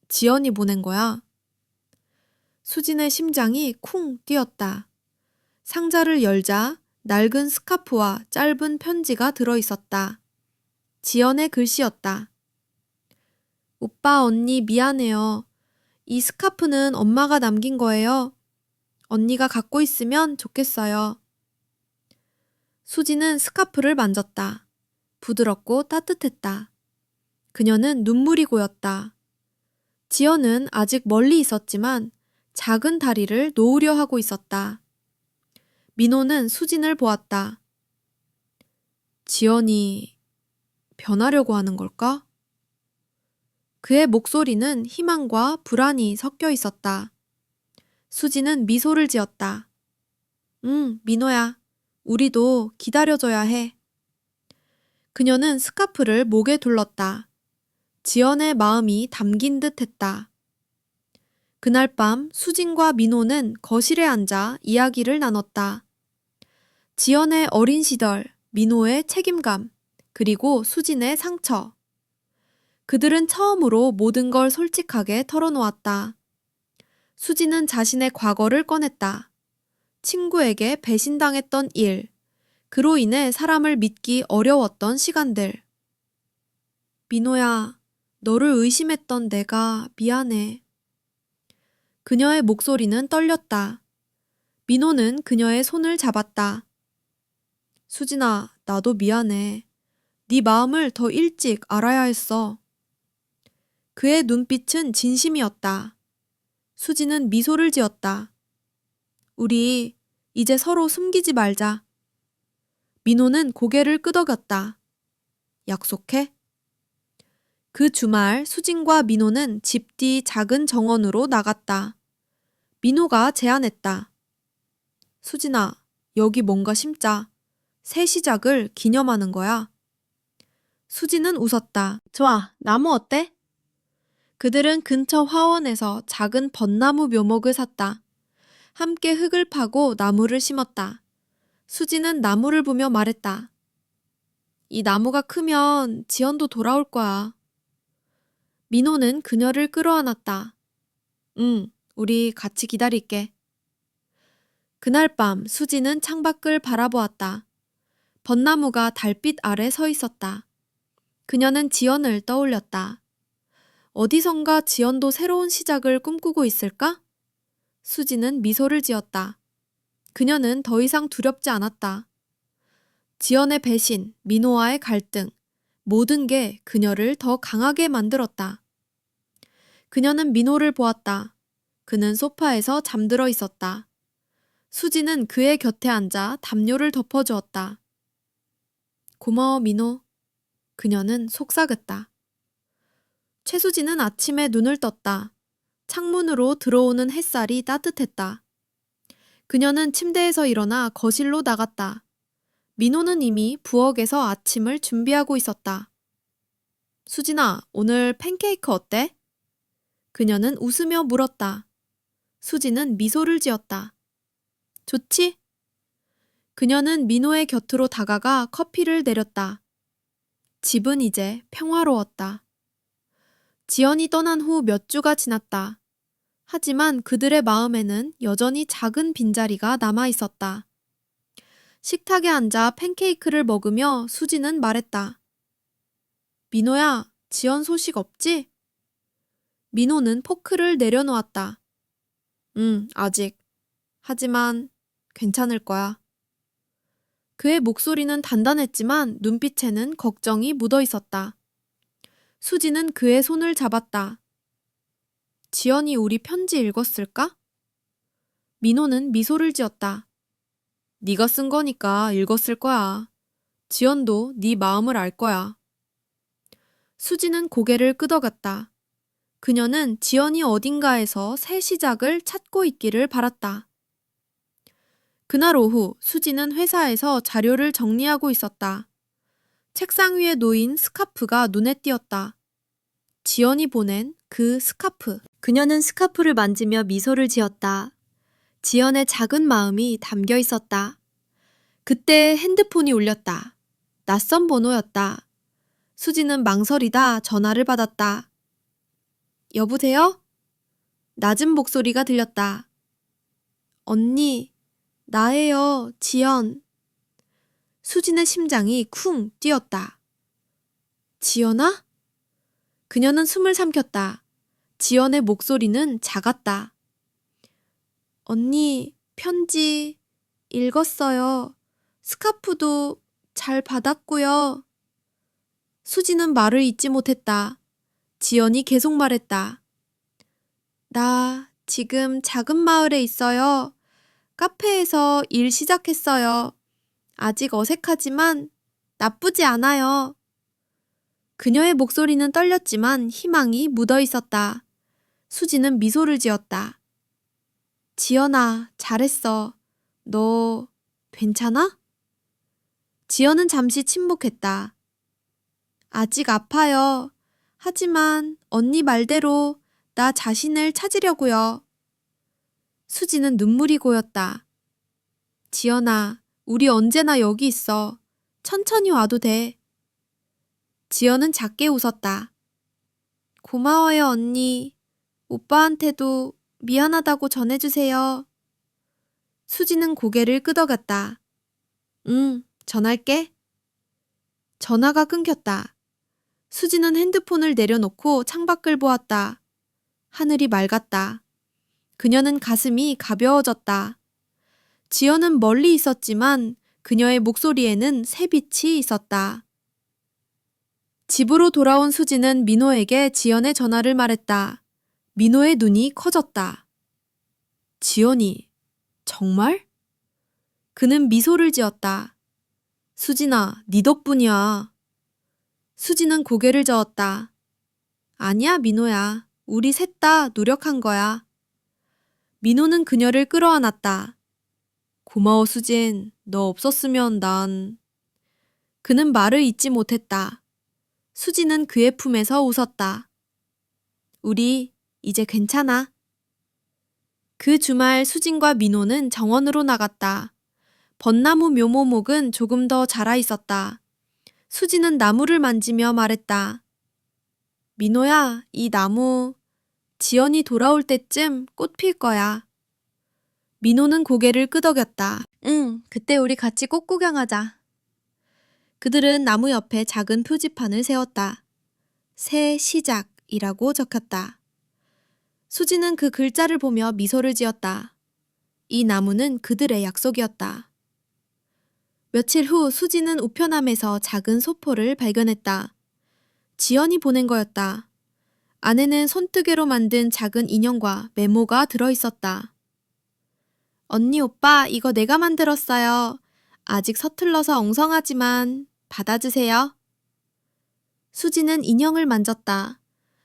지연이 보낸 거야. 수진의 심장이 쿵 뛰었다. 상자를 열자 낡은 스카프와 짧은 편지가 들어 있었다. 지연의 글씨였다. 오빠, 언니 미안해요. 이 스카프는 엄마가 남긴 거예요. 언니가 갖고 있으면 좋겠어요. 수지는 스카프를 만졌다. 부드럽고 따뜻했다. 그녀는 눈물이 고였다. 지연은 아직 멀리 있었지만 작은 다리를 놓으려 하고 있었다. 민호는 수진을 보았다. 지연이 변하려고 하는 걸까? 그의 목소리는 희망과 불안이 섞여 있었다. 수지는 미소를 지었다. 민호야. 우리도 기다려줘야 해. 그녀는 스카프를 목에 둘렀다. 지연의 마음이 담긴 듯 했다. 그날 밤 수진과 민호는 거실에 앉아 이야기를 나눴다. 지연의 어린 시절, 민호의 책임감, 그리고 수진의 상처. 그들은 처음으로 모든 걸 솔직하게 털어놓았다. 수진은 자신의 과거를 꺼냈다. 친구에게 배신당했던 일, 그로 인해 사람을 믿기 어려웠던 시간들. 민호야, 너를 의심했던 내가 미안해. 그녀의 목소리는 떨렸다. 민호는 그녀의 손을 잡았다. 수진아, 나도 미안해. 네 마음을 더 일찍 알아야 했어. 그의 눈빛은 진심이었다. 수진은 미소를 지었다. 우리 이제 서로 숨기지 말자. 민호는 고개를 끄덕였다. 약속해? 그 주말 수진과 민호는 집 뒤 작은 정원으로 나갔다. 민호가 제안했다. 수진아, 여기 뭔가 심자. 새 시작을 기념하는 거야. 수진은 웃었다. 좋아, 나무 어때? 그들은 근처 화원에서 작은 벚나무 묘목을 샀다. 함께 흙을 파고 나무를 심었다. 수진은 나무를 보며 말했다. 이 나무가 크면 지연도 돌아올 거야. 민호는 그녀를 끌어안았다. 우리 같이 기다릴게. 그날 밤 수지는 창밖을 바라보았다. 벚나무가 달빛 아래 서 있었다. 그녀는 지연을 떠올렸다. 어디선가 지연도 새로운 시작을 꿈꾸고 있을까? 수지는 미소를 지었다. 그녀는 더 이상 두렵지 않았다. 지연의 배신, 민호와의 갈등, 모든 게 그녀를 더 강하게 만들었다. 그녀는 민호를 보았다. 그는 소파에서 잠들어 있었다. 수지는 그의 곁에 앉아 담요를 덮어주었다. 고마워, 민호. 그녀는 속삭였다. 최수진은 아침에 눈을 떴다. 창문으로 들어오는 햇살이 따뜻했다. 그녀는 침대에서 일어나 거실로 나갔다. 민호는 이미 부엌에서 아침을 준비하고 있었다. 수진아, 오늘 팬케이크 어때? 그녀는 웃으며 물었다. 수진은 미소를 지었다. 좋지? 그녀는 민호의 곁으로 다가가 커피를 내렸다. 집은 이제 평화로웠다. 지연이 떠난 후 몇 주가 지났다. 하지만 그들의 마음에는 여전히 작은 빈자리가 남아 있었다. 식탁에 앉아 팬케이크를 먹으며 수지는 말했다. 민호야, 지연 소식 없지? 민호는 포크를 내려놓았다. 아직. 하지만 괜찮을 거야. 그의 목소리는 단단했지만 눈빛에는 걱정이 묻어 있었다. 수지는 그의 손을 잡았다. 지연이 우리 편지 읽었을까? 민호는 미소를 지었다. 네가 쓴 거니까 읽었을 거야. 지연도 네 마음을 알 거야. 수지는 고개를 끄덕였다. 그녀는 지연이 어딘가에서 새 시작을 찾고 있기를 바랐다. 그날 오후 수지는 회사에서 자료를 정리하고 있었다. 책상 위에 놓인 스카프가 눈에 띄었다. 지연이 보낸 그 스카프. 그녀는 스카프를 만지며 미소를 지었다. 지연의 작은 마음이 담겨 있었다. 그때 핸드폰이 울렸다. 낯선 번호였다. 수지는 망설이다 전화를 받았다. 여보세요? 낮은 목소리가 들렸다. 언니, 나예요, 지연. 수진의 심장이 쿵 뛰었다. 지연아? 그녀는 숨을 삼켰다. 지연의 목소리는 작았다. 언니, 편지 읽었어요. 스카프도 잘 받았고요. 수지는 말을 잇지 못했다. 지연이 계속 말했다. 나 지금 작은 마을에 있어요. 카페에서 일 시작했어요. 아직 어색하지만 나쁘지 않아요. 그녀의 목소리는 떨렸지만 희망이 묻어 있었다. 수지는 미소를 지었다. 지연아, 잘했어. 너 괜찮아? 지연은 잠시 침묵했다. 아직 아파요. 하지만 언니 말대로 나 자신을 찾으려고요. 수지는 눈물이 고였다. 지연아, 우리 언제나 여기 있어. 천천히 와도 돼. 지연은 작게 웃었다. 고마워요, 언니. 오빠한테도 미안하다고 전해주세요. 수지는 고개를 끄덕였다. 전할게. 전화가 끊겼다. 수지는 핸드폰을 내려놓고 창밖을 보았다. 하늘이 맑았다. 그녀는 가슴이 가벼워졌다. 지연은 멀리 있었지만 그녀의 목소리에는 새빛이 있었다. 집으로 돌아온 수지는 민호에게 지연의 전화를 말했다. 민호의 눈이 커졌다. 지연이, 정말? 그는 미소를 지었다. 수진아, 네 덕분이야. 수지는 고개를 저었다. 아니야, 민호야. 우리 셋 다 노력한 거야. 민호는 그녀를 끌어안았다. 고마워, 수진. 너 없었으면 난... 그는 말을 잇지 못했다. 수지는 그의 품에서 웃었다. 우리 이제 괜찮아. 그 주말 수진과 민호는 정원으로 나갔다. 벚나무 묘모목은 조금 더 자라 있었다. 수지는 나무를 만지며 말했다. 민호야, 이 나무 지연이 돌아올 때쯤 꽃 필 거야. 민호는 고개를 끄덕였다. 응, 그때 우리 같이 꽃 구경하자. 그들은 나무 옆에 작은 표지판을 세웠다. 새 시작이라고 적혔다. 수지는 그 글자를 보며 미소를 지었다. 이 나무는 그들의 약속이었다. 며칠 후 수지는 우편함에서 작은 소포를 발견했다. 지연이 보낸 거였다. 안에는 손뜨개로 만든 작은 인형과 메모가 들어있었다. 언니, 오빠, 이거 내가 만들었어요. 아직 서툴러서 엉성하지만 받아주세요. 수지는 인형을 만졌다.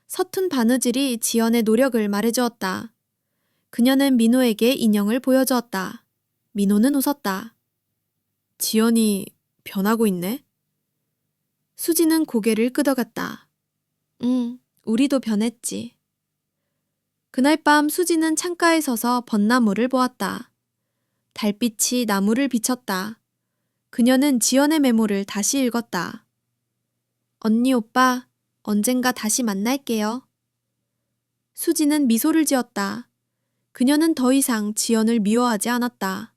서툰 바느질이 지연의 노력을 말해주었다. 그녀는 민호에게 인형을 보여주었다. 민호는 웃었다. 지연이 변하고 있네? 수지는 고개를 끄덕였다. 우리도 변했지. 그날 밤 수지는 창가에 서서 벚나무를 보았다. 달빛이 나무를 비쳤다. 그녀는 지연의 메모를 다시 읽었다. 언니, 오빠, 언젠가 다시 만날게요. 수지는 미소를 지었다. 그녀는 더 이상 지연을 미워하지 않았다.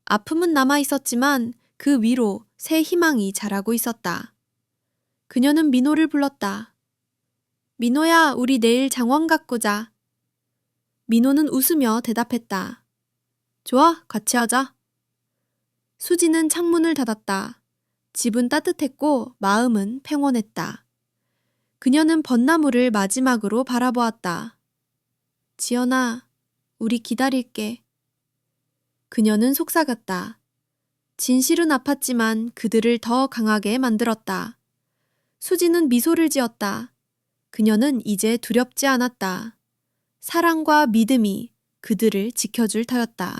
아픔은 남아 있었지만 그 위로 새 희망이 자라고 있었다. 그녀는 민호를 불렀다. 민호야, 우리 내일 장원 갖고 자. 민호는 웃으며 대답했다. 좋아, 같이 하자. 수지는 창문을 닫았다. 집은 따뜻했고 마음은 평온했다. 그녀는 벚나무를 마지막으로 바라보았다. 지연아, 우리 기다릴게. 그녀는 속삭였다. 진실은 아팠지만 그들을 더 강하게 만들었다. 수지는 미소를 지었다. 그녀는 이제 두렵지 않았다. 사랑과 믿음이 그들을 지켜줄 터였다.